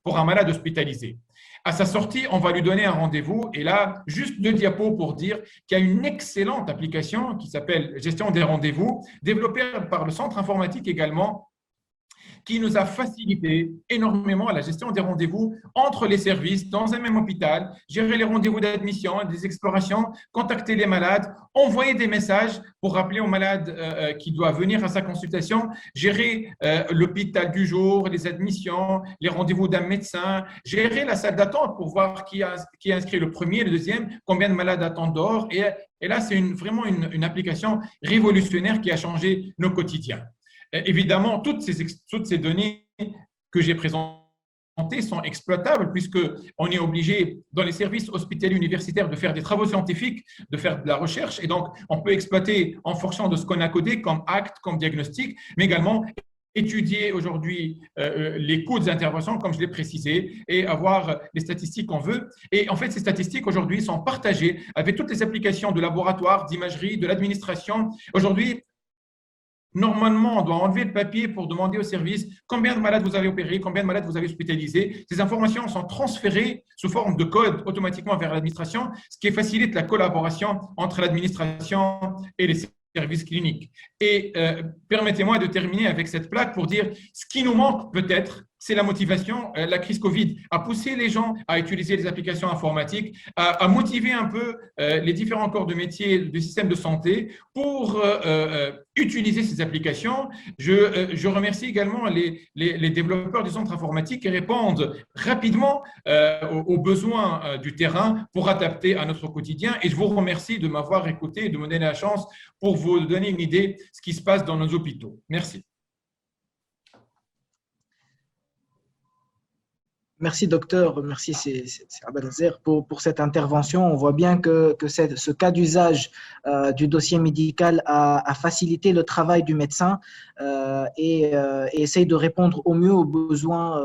pour un malade hospitalisé. À sa sortie, on va lui donner un rendez-vous et là, juste 2 diapos pour dire qu'il y a une excellente application qui s'appelle Gestion des rendez-vous, développée par le centre informatique également, qui nous a facilité énormément la gestion des rendez-vous entre les services dans un même hôpital, gérer les rendez-vous d'admission, des explorations, contacter les malades, envoyer des messages pour rappeler aux malades qui doivent venir à sa consultation, gérer l'hôpital du jour, les admissions, les rendez-vous d'un médecin, gérer la salle d'attente pour voir qui est inscrit le premier, le deuxième, combien de malades attendent dehors. Et là, c'est vraiment une application révolutionnaire qui a changé nos quotidiens. Évidemment, toutes ces données que j'ai présentées sont exploitables puisqu'on est obligé dans les services hospitaliers universitaires de faire des travaux scientifiques, de faire de la recherche, et donc on peut exploiter en fonction de ce qu'on a codé comme acte, comme diagnostic, mais également étudier aujourd'hui les coûts des interventions, comme je l'ai précisé, et avoir les statistiques qu'on veut. Et en fait, ces statistiques aujourd'hui sont partagées avec toutes les applications de laboratoire, d'imagerie, de l'administration. Aujourd'hui, normalement, on doit enlever le papier pour demander au service combien de malades vous avez opérés, combien de malades vous avez hospitalisés. Ces informations sont transférées sous forme de code automatiquement vers l'administration, ce qui facilite la collaboration entre l'administration et les services cliniques. Et permettez-moi de terminer avec cette plaque pour dire ce qui nous manque peut-être, c'est la motivation. La crise Covid a poussé les gens à utiliser les applications informatiques, à motiver un peu les différents corps de métier du système de santé pour utiliser ces applications. Je remercie également les développeurs du centre informatique qui répondent rapidement aux besoins du terrain pour adapter à notre quotidien. Et je vous remercie de m'avoir écouté et de me donner la chance pour vous donner une idée de ce qui se passe dans nos hôpitaux. Merci. Merci, docteur. Merci, c'est Abdelazer pour cette intervention. On voit bien que ce cas d'usage du dossier médical a facilité le travail du médecin et essaye de répondre au mieux aux besoins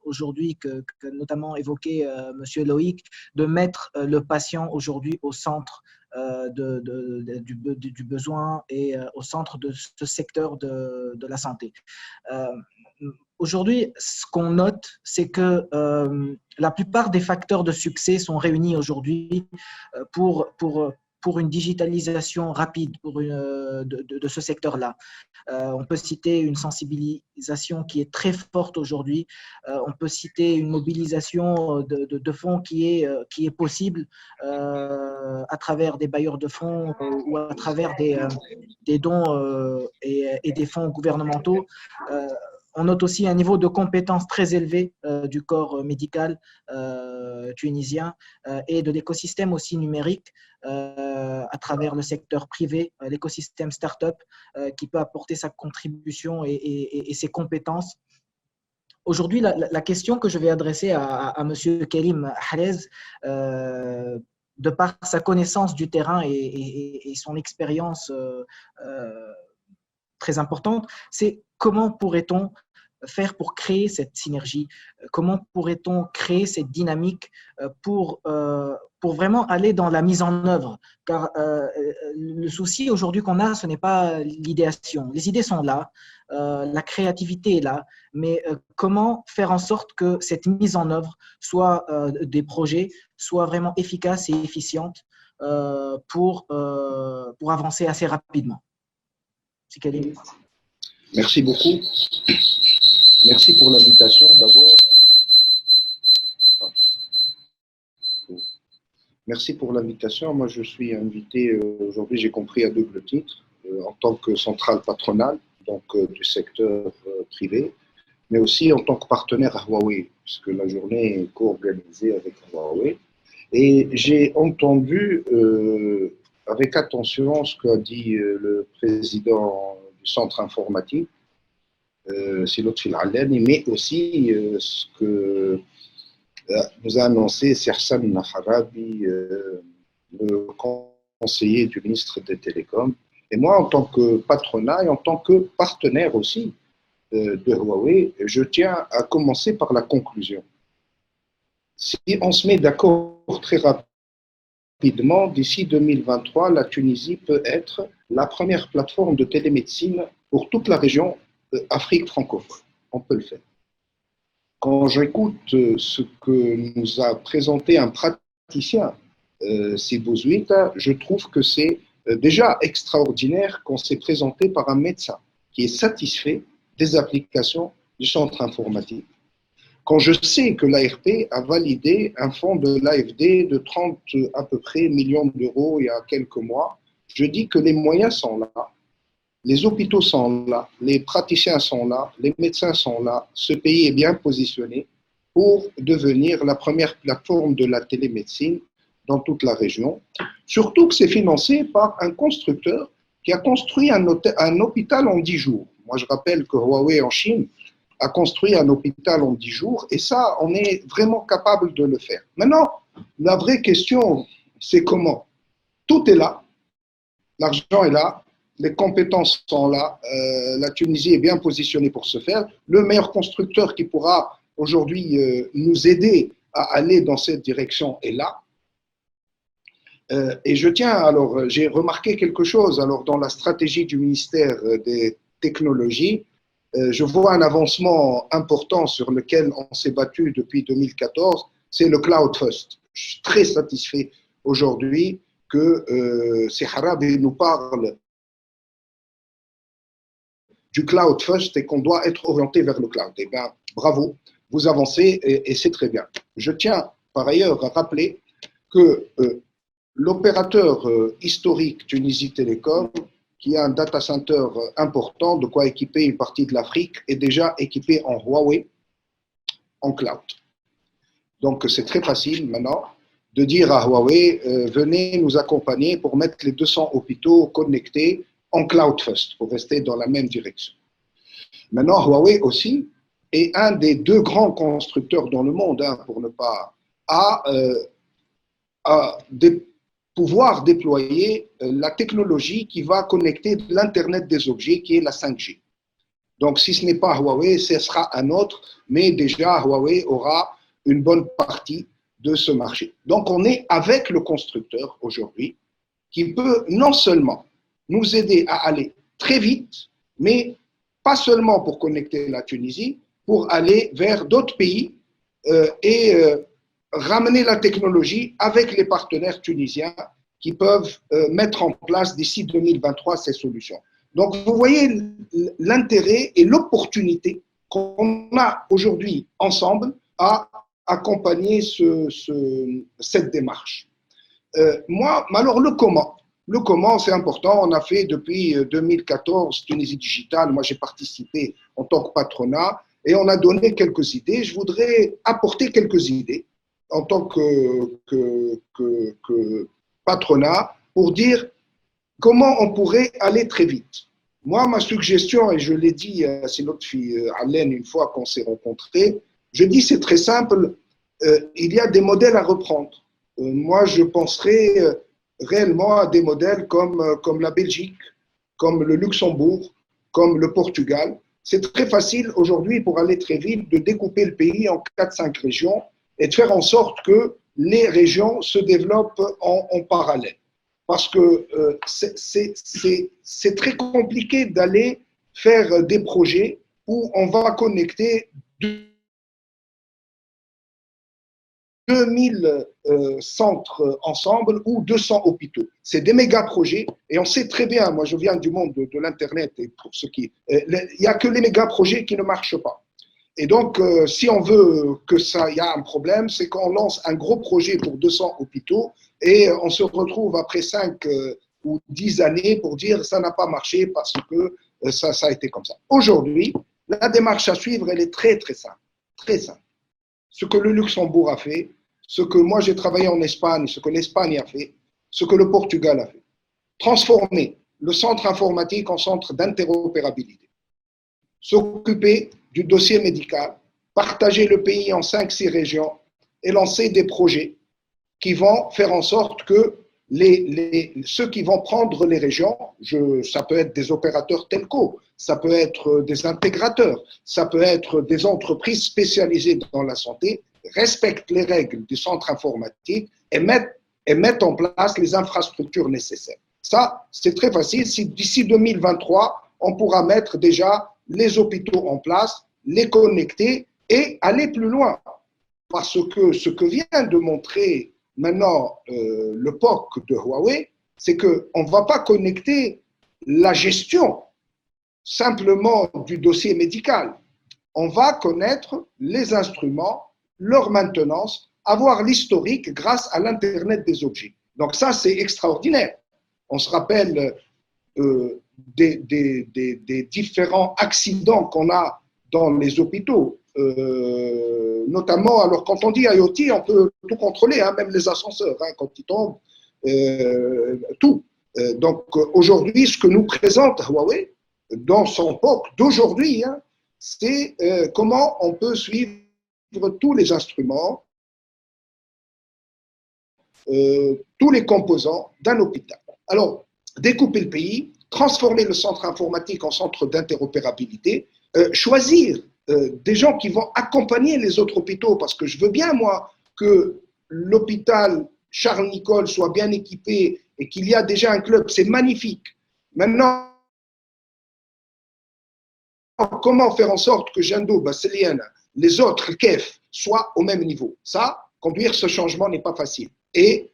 aujourd'hui que notamment évoqué M. Loïc, de mettre le patient aujourd'hui au centre du besoin et au centre de ce secteur de la santé. Aujourd'hui, ce qu'on note, c'est que la plupart des facteurs de succès sont réunis aujourd'hui pour une digitalisation rapide de ce secteur-là. On peut citer une sensibilisation qui est très forte aujourd'hui. On peut citer une mobilisation de fonds qui est possible à travers des bailleurs de fonds ou à travers des dons et des fonds gouvernementaux. On note aussi un niveau de compétence très élevé du corps médical tunisien et de l'écosystème aussi numérique à travers le secteur privé, l'écosystème start-up qui peut apporter sa contribution et ses compétences. Aujourd'hui, la question que je vais adresser à M. Karim Ahrez, de par sa connaissance du terrain et son expérience très importante, c'est comment pourrait-on faire pour créer cette synergie? Comment pourrait-on créer cette dynamique pour vraiment aller dans la mise en œuvre? Car le souci aujourd'hui qu'on a, ce n'est pas l'idéation. Les idées sont là, la créativité est là, mais comment faire en sorte que cette mise en œuvre soit des projets, soit vraiment efficace et efficiente pour avancer assez rapidement? C'est Karim. Merci beaucoup. Merci pour l'invitation d'abord. Merci pour l'invitation. Moi, je suis invité aujourd'hui, j'ai compris, à double titre, en tant que centrale patronale, donc du secteur privé, mais aussi en tant que partenaire à Huawei, puisque la journée est co-organisée avec Huawei. Et j'ai entendu avec attention ce qu'a dit le président du centre informatique, Lotfi Al-Allani, mais aussi ce que nous a annoncé Sersan Naharabi, le conseiller du ministre des Télécoms. Et moi, en tant que patronat et en tant que partenaire aussi de Huawei, je tiens à commencer par la conclusion. Si on se met d'accord très rapidement, d'ici 2023, la Tunisie peut être la première plateforme de télémédecine pour toute la région Afrique francophone. On peut le faire. Quand j'écoute ce que nous a présenté un praticien, Bouzouita, je trouve que c'est déjà extraordinaire qu'on s'est présenté par un médecin qui est satisfait des applications du centre informatique. Quand je sais que l'ARP a validé un fonds de l'AFD de 30 à peu près millions d'euros il y a quelques mois, je dis que les moyens sont là, les hôpitaux sont là, les praticiens sont là, les médecins sont là, ce pays est bien positionné pour devenir la première plateforme de la télémédecine dans toute la région. Surtout que c'est financé par un constructeur qui a construit un hôpital en 10 jours. Moi, je rappelle que Huawei en Chine a construit un hôpital en 10 jours et ça, on est vraiment capable de le faire. Maintenant, la vraie question, c'est comment? Tout est là, l'argent est là, les compétences sont là, la Tunisie est bien positionnée pour ce faire. Le meilleur constructeur qui pourra aujourd'hui nous aider à aller dans cette direction est là. Et je tiens, alors, j'ai remarqué quelque chose, alors, dans la stratégie du ministère des Technologies, je vois un avancement important sur lequel on s'est battu depuis 2014, c'est le Cloud First. Je suis très satisfait aujourd'hui que Harabi nous parle du Cloud First et qu'on doit être orienté vers le cloud. Eh bien, bravo, vous avancez et c'est très bien. Je tiens par ailleurs à rappeler que l'opérateur historique Tunisie Télécom, qui a un data center important, de quoi équiper une partie de l'Afrique, est déjà équipé en Huawei, en cloud. Donc, c'est très facile maintenant de dire à Huawei, venez nous accompagner pour mettre les 200 hôpitaux connectés en cloud first, pour rester dans la même direction. Maintenant, Huawei aussi est un des 2 grands constructeurs dans le monde, hein, pour ne pas, pouvoir déployer la technologie qui va connecter l'Internet des objets, qui est la 5G. Donc, si ce n'est pas Huawei, ce sera un autre, mais déjà, Huawei aura une bonne partie de ce marché. Donc, on est avec le constructeur aujourd'hui, qui peut non seulement nous aider à aller très vite, mais pas seulement pour connecter la Tunisie, pour aller vers d'autres pays et ramener la technologie avec les partenaires tunisiens qui peuvent mettre en place d'ici 2023 ces solutions. Donc, vous voyez l'intérêt et l'opportunité qu'on a aujourd'hui ensemble à accompagner cette démarche. Moi, alors le comment? Le comment, c'est important. On a fait depuis 2014 Tunisie Digitale. Moi, j'ai participé en tant que patronat et on a donné quelques idées. Je voudrais apporter quelques idées en tant que patronat pour dire comment on pourrait aller très vite. Moi, ma suggestion, et je l'ai dit à notre fille Alain une fois qu'on s'est rencontrés, je dis c'est très simple, il y a des modèles à reprendre. Moi, je penserais réellement à des modèles comme la Belgique, comme le Luxembourg, comme le Portugal. C'est très facile aujourd'hui pour aller très vite de découper le pays en 4-5 régions et de faire en sorte que les régions se développent en parallèle. Parce que c'est très compliqué d'aller faire des projets où on va connecter 2000 centres ensemble ou 200 hôpitaux. C'est des méga projets et on sait très bien, moi je viens du monde de l'Internet et pour ceux qui… il n'y a que les méga projets qui ne marchent pas. Et donc, si on veut que ça, il y a un problème, c'est qu'on lance un gros projet pour 200 hôpitaux et on se retrouve après 5 ou 10 années pour dire ça n'a pas marché parce que ça a été comme ça. Aujourd'hui, la démarche à suivre, elle est très très simple. Très simple. Ce que le Luxembourg a fait, ce que moi j'ai travaillé en Espagne, ce que l'Espagne a fait, ce que le Portugal a fait. Transformer le centre informatique en centre d'interopérabilité. S'occuper du dossier médical, partager le pays en 5-6 régions et lancer des projets qui vont faire en sorte que ceux qui vont prendre les régions, ça peut être des opérateurs telco, ça peut être des intégrateurs, ça peut être des entreprises spécialisées dans la santé, respectent les règles du centre informatique et mettent en place les infrastructures nécessaires. Ça, c'est très facile. Si d'ici 2023, on pourra mettre déjà les hôpitaux en place, les connecter et aller plus loin. Parce que ce que vient de montrer maintenant le POC de Huawei, c'est qu'on ne va pas connecter la gestion simplement du dossier médical. On va connaître les instruments, leur maintenance, avoir l'historique grâce à l'Internet des objets. Donc ça, c'est extraordinaire. On se rappelle des différents accidents qu'on a dans les hôpitaux. Notamment, alors quand on dit IoT, on peut tout contrôler, hein, même les ascenseurs, hein, quand ils tombent, tout. Donc aujourd'hui, ce que nous présente Huawei dans son POC d'aujourd'hui, hein, c'est comment on peut suivre tous les instruments, tous les composants d'un hôpital. Alors, découper le pays, transformer le centre informatique en centre d'interopérabilité, choisir des gens qui vont accompagner les autres hôpitaux, parce que je veux bien, moi, que l'hôpital Charles-Nicolle soit bien équipé et qu'il y a déjà un club, c'est magnifique. Maintenant, comment faire en sorte que Jando, Basselienne, les autres, KEF, soient au même niveau? Ça, conduire ce changement n'est pas facile. Et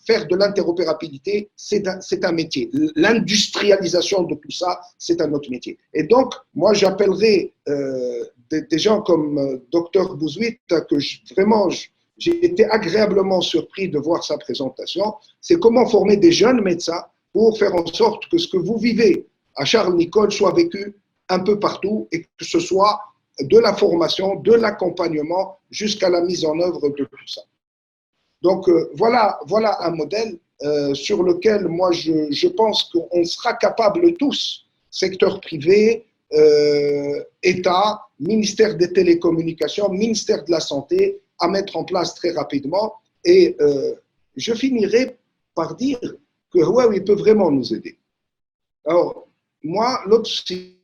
faire de l'interopérabilité, c'est un métier. L'industrialisation de tout ça, c'est un autre métier. Et donc, moi, j'appellerai des gens comme Dr Bouzouita, que vraiment, j'ai été agréablement surpris de voir sa présentation. C'est comment former des jeunes médecins pour faire en sorte que ce que vous vivez à Charles-Nicolle soit vécu un peu partout et que ce soit de la formation, de l'accompagnement jusqu'à la mise en œuvre de tout ça. Donc voilà un modèle sur lequel moi je pense qu'on sera capable tous, secteur privé, État, ministère des télécommunications, ministère de la Santé, à mettre en place très rapidement. Et je finirai par dire que Huawei peut vraiment nous aider. Alors, moi, Lotfi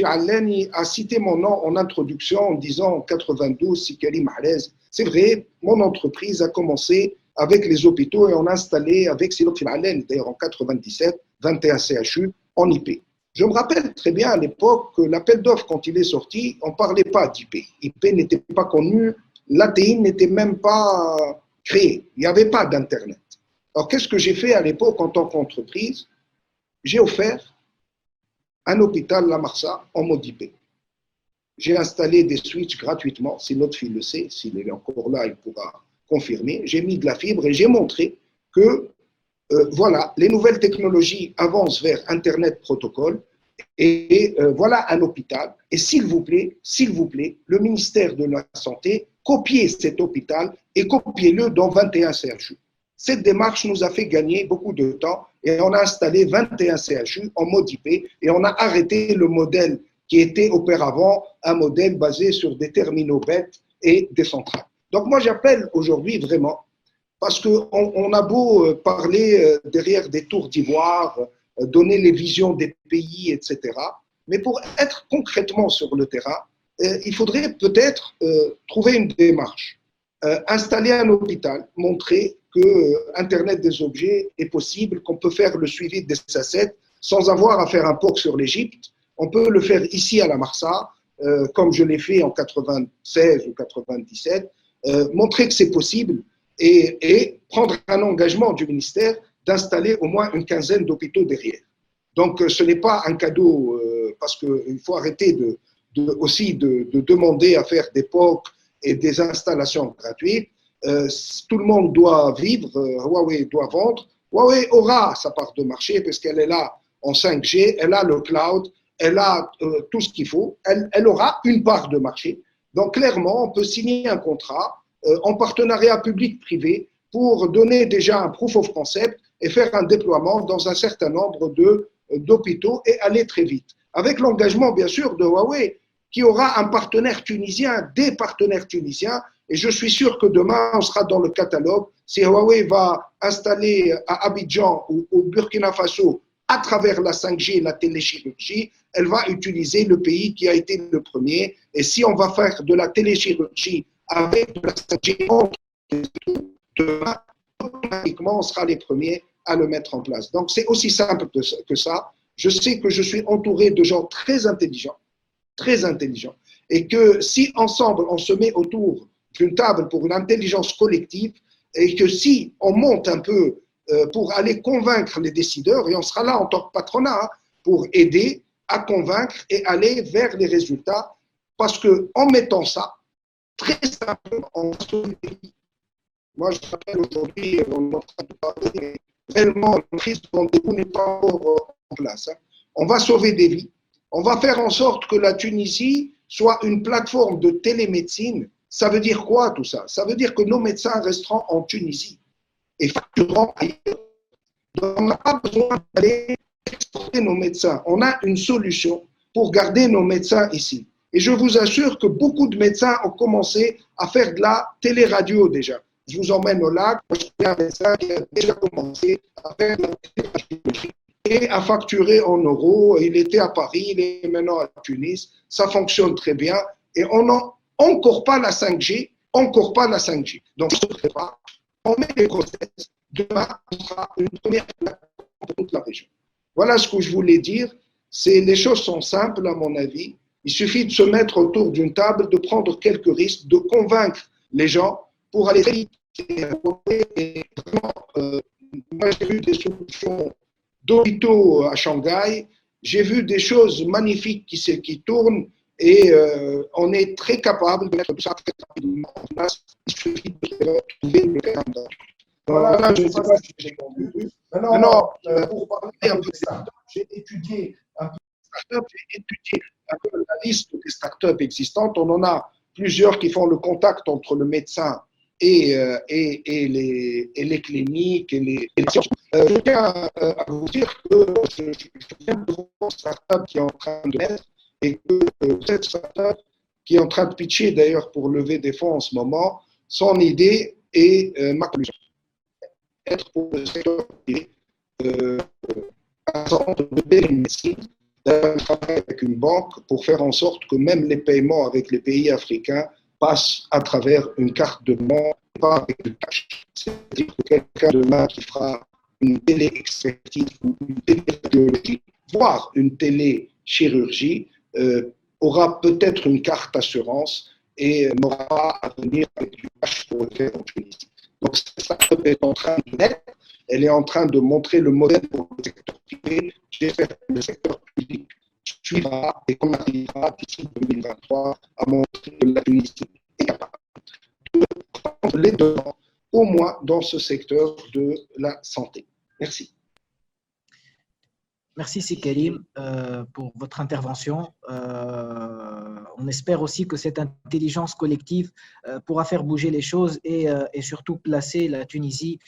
Allani a cité mon nom en introduction en disant en 92, Sikali Mahrez. C'est vrai, mon entreprise a commencé avec les hôpitaux et on a installé avec Lotfi Allani, d'ailleurs en 97, 21 CHU en IP. Je me rappelle très bien à l'époque que l'appel d'offres, quand il est sorti, on ne parlait pas d'IP. IP n'était pas connu, l'ATI n'était même pas créé, il n'y avait pas d'Internet. Alors qu'est-ce que j'ai fait à l'époque en tant qu'entreprise? J'ai offert un hôpital, la Marsa, en mode IP. J'ai installé des switches gratuitement, si notre fille le sait, s'il est encore là, il pourra confirmer. J'ai mis de la fibre et j'ai montré que, voilà, les nouvelles technologies avancent vers Internet protocole et voilà un hôpital. Et s'il vous plaît, le ministère de la Santé, copiez cet hôpital et copiez-le dans 21 CHU. Cette démarche nous a fait gagner beaucoup de temps et on a installé 21 CHU en mode IP et on a arrêté le modèle qui était auparavant un modèle basé sur des terminaux bêtes et des centrales. Donc moi j'appelle aujourd'hui vraiment, parce qu'on a beau parler derrière des tours d'ivoire, donner les visions des pays, etc. Mais pour être concrètement sur le terrain, il faudrait peut-être trouver une démarche. Installer un hôpital, montrer que Internet des objets est possible, qu'on peut faire le suivi des assets sans avoir à faire un POC sur l'Égypte. On peut le faire ici à la Marsa, comme je l'ai fait en 96 ou 97, montrer que c'est possible et prendre un engagement du ministère d'installer au moins une quinzaine d'hôpitaux derrière. Donc ce n'est pas un cadeau, parce qu'il faut arrêter aussi de demander à faire des POC et des installations gratuites. Tout le monde doit vivre, Huawei doit vendre. Huawei aura sa part de marché parce qu'elle est là en 5G, elle a le cloud, elle a tout ce qu'il faut, elle aura une part de marché. Donc clairement, on peut signer un contrat en partenariat public-privé pour donner déjà un proof of concept et faire un déploiement dans un certain nombre d'hôpitaux et aller très vite. Avec l'engagement bien sûr de Huawei, qui aura un partenaire tunisien, des partenaires tunisiens, et je suis sûr que demain, on sera dans le catalogue. Si Huawei va installer à Abidjan ou au Burkina Faso, à travers la 5G et la téléchirurgie, elle va utiliser le pays qui a été le premier. Et si on va faire de la téléchirurgie avec de la 5G, demain, automatiquement, on sera les premiers à le mettre en place. Donc, c'est aussi simple que ça. Je sais que je suis entouré de gens très intelligents, et que si ensemble, on se met autour d'une table pour une intelligence collective, et que si on monte un peu pour aller convaincre les décideurs, et on sera là en tant que patronat, hein, pour aider à convaincre et aller vers les résultats. Parce qu'en mettant ça, très simplement, on va sauver des vies. Moi, je rappelle aujourd'hui, on est en train de parler, réellement, la prise de rendez-vous n'est pas encore en place. On va sauver des vies. On va faire en sorte que la Tunisie soit une plateforme de télémédecine. Ça veut dire quoi tout ça? Ça veut dire que nos médecins resteront en Tunisie et factureront ailleurs. Donc, on n'a pas besoin d'aller exporter nos médecins. On a une solution pour garder nos médecins ici. Et je vous assure que beaucoup de médecins ont commencé à faire de la téléradio déjà. Je vous emmène au lac, je suis un médecin qui a déjà commencé à faire de la téléradio et à facturer en euros. Il était à Paris, il est maintenant à Tunis. Ça fonctionne très bien. Et on n'a encore pas la 5G, encore pas la 5G. Donc, on se prépare, on met les process. Demain, on sera une première plateforme pour toute la région. Voilà ce que je voulais dire. Les choses sont simples, à mon avis. Il suffit de se mettre autour d'une table, de prendre quelques risques, de convaincre les gens pour aller vite. Et vraiment, moi, j'ai vu des solutions d'hôpitaux à Shanghai. J'ai vu des choses magnifiques qui tournent et on est très capable de mettre tout ça très rapidement en place. Il suffit de trouver le terrain. Voilà, je ne sais pas si j'ai conclu. Maintenant, pour parler un peu des startups, j'ai étudié un peu la liste des startups existantes. On en a plusieurs qui font le contact entre le médecin et les cliniques et les sciences. Je tiens à vous dire que je viens de voir une startup qui est en train de mettre et que cette startup qui est en train de pitcher d'ailleurs pour lever des fonds en ce moment, son idée est ma conclusion. Être pour le secteur privé, un centre de télémédecine, d'un travail avec une banque pour faire en sorte que même les paiements avec les pays africains passent à travers une carte de paiement, pas avec le cash. C'est-à-dire que quelqu'un demain qui fera une télé-expertise ou une télé-radiologie, voire une télé-chirurgie, aura peut-être une carte assurance et n'aura pas à venir avec du cash pour le faire en Tunisie. Donc, cette startup est en train de naître, elle est en train de montrer le modèle pour le secteur privé. J'espère que le secteur public suivra et qu'on arrivera d'ici 2023 à montrer que la Tunisie est capable de prendre les devants, au moins dans ce secteur de la santé. Merci. Merci, Sikarim, pour votre intervention. On espère aussi que cette intelligence collective pourra faire bouger les choses et surtout placer la Tunisie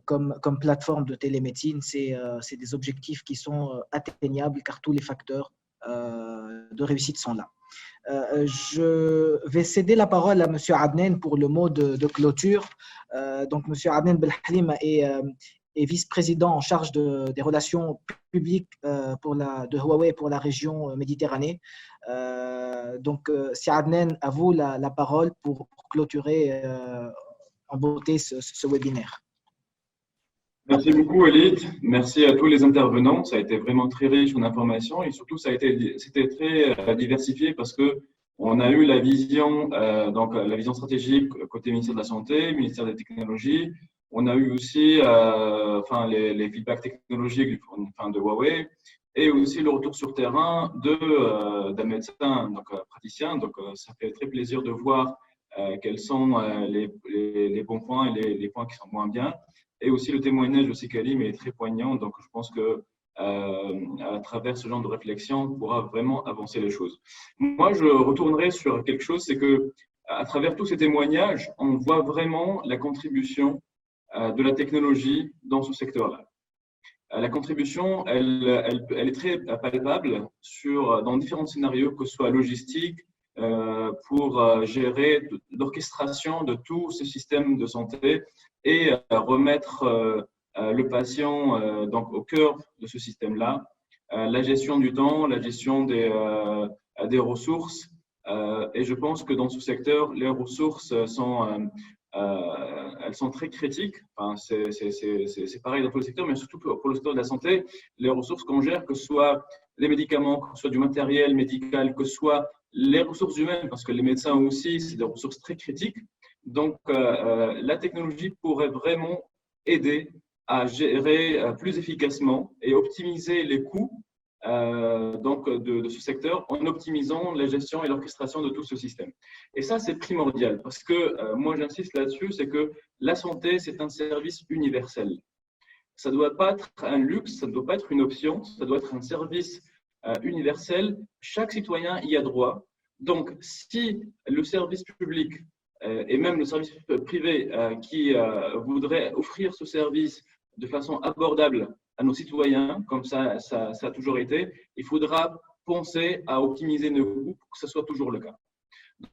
comme plateforme de télémédecine. C'est des objectifs qui sont atteignables car tous les facteurs de réussite sont là. Je vais céder la parole à M. Adnan pour le mot de clôture. Donc, M. Adnan Belhalim est vice-président en charge des relations publiques de Huawei pour la région Méditerranée. Donc, si Adnan, à vous la parole pour clôturer en beauté ce webinaire. Merci beaucoup, Walid. Merci à tous les intervenants. Ça a été vraiment très riche en informations et surtout, c'était très diversifié parce que on a eu la vision, donc la vision stratégique côté ministère de la Santé, ministère des Technologies. On a eu aussi les feedbacks technologiques de Huawei et aussi le retour sur terrain d'un médecin, donc praticien. Donc, ça fait très plaisir de voir quels sont les bons points et les points qui sont moins bien. Et aussi le témoignage de Sikarim est très poignant. Donc, je pense que à travers ce genre de réflexion, on pourra vraiment avancer les choses. Moi, je retournerai sur quelque chose, c'est que à travers tous ces témoignages, on voit vraiment la contribution de la technologie dans ce secteur-là. La contribution, elle est très palpable dans différents scénarios, que ce soit logistique, pour gérer l'orchestration de tous ces systèmes de santé et remettre le patient donc au cœur de ce système-là. La gestion du temps, la gestion des ressources. Et je pense que dans ce secteur, les ressources elles sont très critiques. Enfin, c'est pareil dans tous les secteurs, mais surtout pour le secteur de la santé, les ressources qu'on gère, que ce soit les médicaments, que ce soit du matériel médical, que ce soit les ressources humaines, parce que les médecins aussi, c'est des ressources très critiques. Donc, la technologie pourrait vraiment aider à gérer plus efficacement et optimiser les coûts donc de ce secteur en optimisant la gestion et l'orchestration de tout ce système. Et ça, c'est primordial parce que moi, j'insiste là-dessus, c'est que la santé, c'est un service universel. Ça ne doit pas être un luxe, ça ne doit pas être une option, ça doit être un service universel. Chaque citoyen y a droit. Donc, si le service public et même le service privé qui voudrait offrir ce service de façon abordable à nos citoyens, comme ça a toujours été, il faudra penser à optimiser nos coûts pour que ce soit toujours le cas.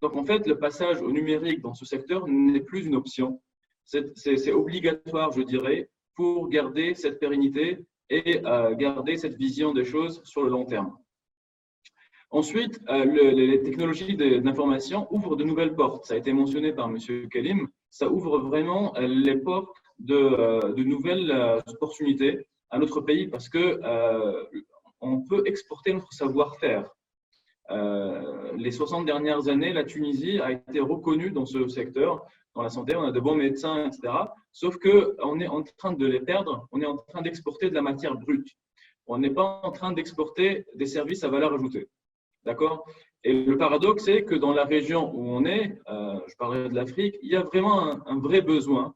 Donc, en fait, le passage au numérique dans ce secteur n'est plus une option. C'est obligatoire, je dirais, pour garder cette pérennité et garder cette vision des choses sur le long terme. Ensuite, les technologies d'information ouvrent de nouvelles portes. Ça a été mentionné par M. Kalim. Ça ouvre vraiment les portes de nouvelles opportunités à notre pays parce que on peut exporter notre savoir-faire. Les 60 dernières années, la Tunisie a été reconnue dans ce secteur, dans la santé. On a de bons médecins, etc. Sauf qu'on est en train de les perdre. On est en train d'exporter de la matière brute. On n'est pas en train d'exporter des services à valeur ajoutée. D'accord? Et le paradoxe, c'est que dans la région où on est, je parlerai de l'Afrique, il y a vraiment un vrai besoin.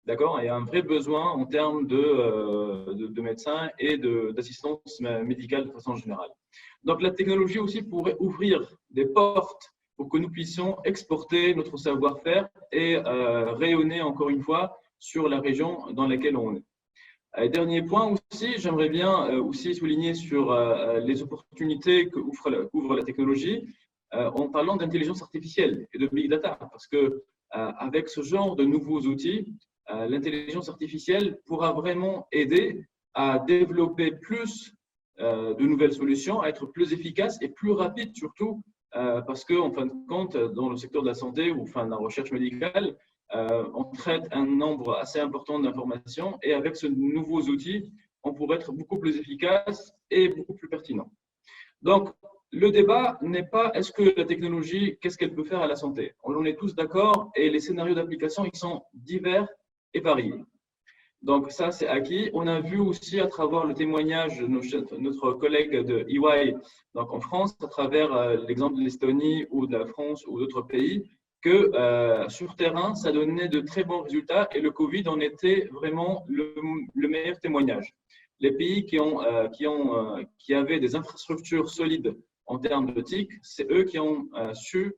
D'accord? Il y a un vrai besoin en termes de médecins et d'assistance médicale de façon générale. Donc, la technologie aussi pourrait ouvrir des portes pour que nous puissions exporter notre savoir-faire et rayonner encore une fois sur la région dans laquelle on est. Dernier point aussi, j'aimerais bien aussi souligner sur les opportunités qu'ouvre la technologie en parlant d'intelligence artificielle et de big data, parce que avec ce genre de nouveaux outils, l'intelligence artificielle pourra vraiment aider à développer plus de nouvelles solutions, à être plus efficace et plus rapide surtout, parce qu'en fin de compte, dans le secteur de la santé ou de la recherche médicale, on traite un nombre assez important d'informations et avec ces nouveaux outils, on pourrait être beaucoup plus efficace et beaucoup plus pertinent. Donc, le débat n'est pas est-ce que la technologie, qu'est-ce qu'elle peut faire à la santé? On est tous d'accord et les scénarios d'application, ils sont divers et variés. Donc, ça, c'est acquis. On a vu aussi à travers le témoignage de notre collègue de EY, donc en France, à travers l'exemple de l'Estonie ou de la France ou d'autres pays, que sur terrain, ça donnait de très bons résultats et le Covid en était vraiment le meilleur témoignage. Les pays qui avaient des infrastructures solides en termes de TIC, c'est eux qui ont su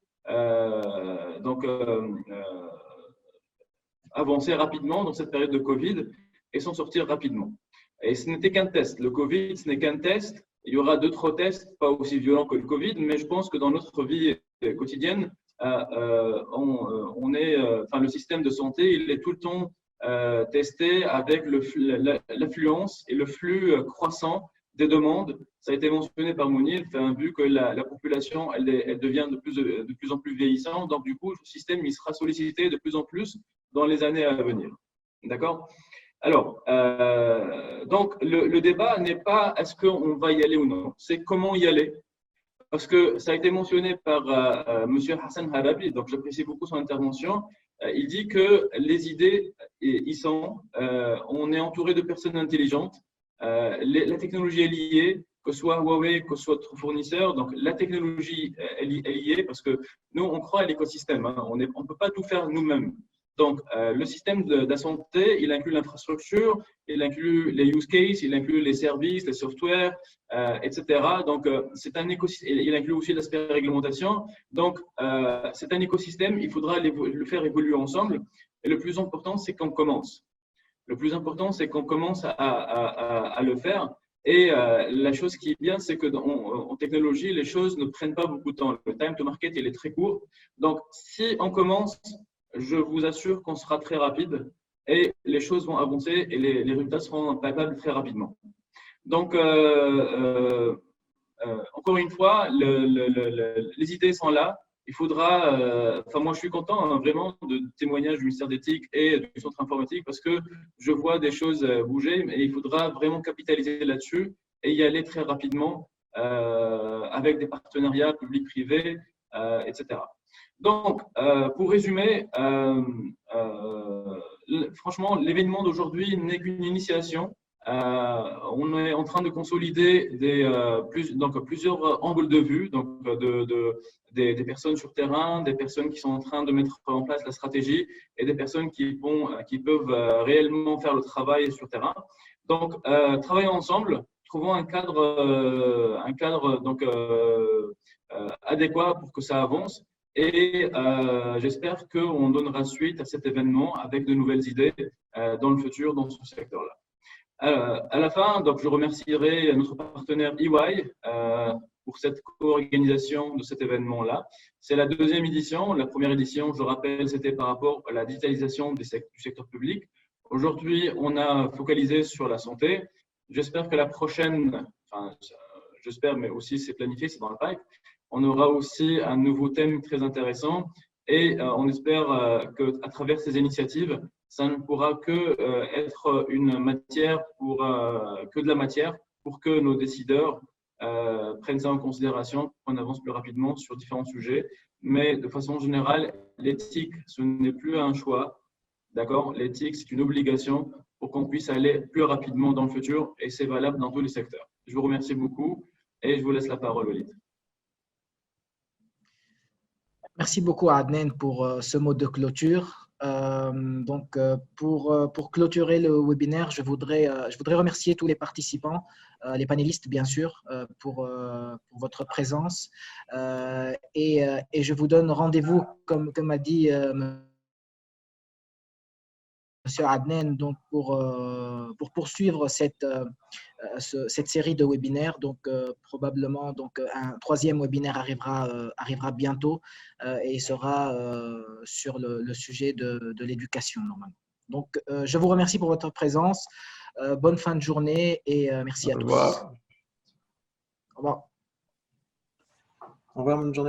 avancer rapidement dans cette période de Covid et s'en sortir rapidement. Et ce n'était qu'un test. Le Covid, ce n'est qu'un test. Il y aura d'autres tests, pas aussi violents que le Covid, mais je pense que dans notre vie quotidienne, le système de santé, il est tout le temps testé avec l'affluence et le flux croissant des demandes. Ça a été mentionné par Mounir, vu que la population elle devient de plus en plus vieillissante. Donc, du coup, le système il sera sollicité de plus en plus dans les années à venir. D'accord? Alors, donc, le débat n'est pas est-ce qu'on va y aller ou non, c'est comment y aller. Parce que ça a été mentionné par M. Hassan Harabi, donc j'apprécie beaucoup son intervention. Il dit que les idées, ils sont, on est entouré de personnes intelligentes, la technologie est liée, que ce soit Huawei, que ce soit d'autres fournisseurs. Donc la technologie, elle y est parce que nous, on croit à l'écosystème. Hein, on ne peut pas tout faire nous-mêmes. Donc, le système de la santé, il inclut l'infrastructure, il inclut les use cases, il inclut les services, les softwares, etc. Donc, c'est un écosystème. Il inclut aussi l'aspect réglementation. Donc, c'est un écosystème. Il faudra le faire évoluer ensemble. Et le plus important, c'est qu'on commence. Le plus important, c'est qu'on commence à le faire. Et la chose qui est bien, c'est qu'en technologie, les choses ne prennent pas beaucoup de temps. Le time to market, il est très court. Donc, si on commence, je vous assure qu'on sera très rapide et les choses vont avancer et les résultats seront palpables très rapidement. Donc, encore une fois, les idées sont là. Il faudra, moi je suis content vraiment de témoignages du ministère d'éthique et du centre informatique parce que je vois des choses bouger et il faudra vraiment capitaliser là-dessus et y aller très rapidement avec des partenariats publics-privés, etc. Donc, pour résumer, franchement, l'événement d'aujourd'hui n'est qu'une initiation on est en train de consolider plusieurs angles de vue, donc des personnes sur terrain, des personnes qui sont en train de mettre en place la stratégie et des personnes qui peuvent réellement faire le travail sur terrain. Donc, travaillons ensemble, trouvons un cadre adéquat pour que ça avance. Et j'espère qu'on donnera suite à cet événement avec de nouvelles idées dans le futur dans ce secteur-là. À la fin, donc, je remercierai notre partenaire EY pour cette co-organisation de cet événement-là. C'est la deuxième édition. La première édition, je rappelle, c'était par rapport à la digitalisation du secteur public. Aujourd'hui, on a focalisé sur la santé. J'espère que la prochaine, j'espère, mais aussi c'est planifié, c'est dans le pipe, on aura aussi un nouveau thème très intéressant et on espère qu'à travers ces initiatives, ça ne pourra que être une matière que de la matière pour que nos décideurs prennent ça en considération, qu'on avance plus rapidement sur différents sujets. Mais de façon générale, l'éthique, ce n'est plus un choix, d'accord? L'éthique, c'est une obligation pour qu'on puisse aller plus rapidement dans le futur et c'est valable dans tous les secteurs. Je vous remercie beaucoup et je vous laisse la parole, Walid. Merci beaucoup, Adnan, pour ce mot de clôture. Pour clôturer le webinaire, je voudrais remercier tous les participants, les panélistes, bien sûr, pour votre présence. Et je vous donne rendez-vous, comme a dit Monsieur Adnan, donc pour poursuivre cette série de webinaires. Donc probablement un troisième webinaire arrivera bientôt et sera sur le sujet de l'éducation normalement. Donc je vous remercie pour votre présence. Bonne fin de journée et merci à tous. Au revoir. Au revoir, bonne journée.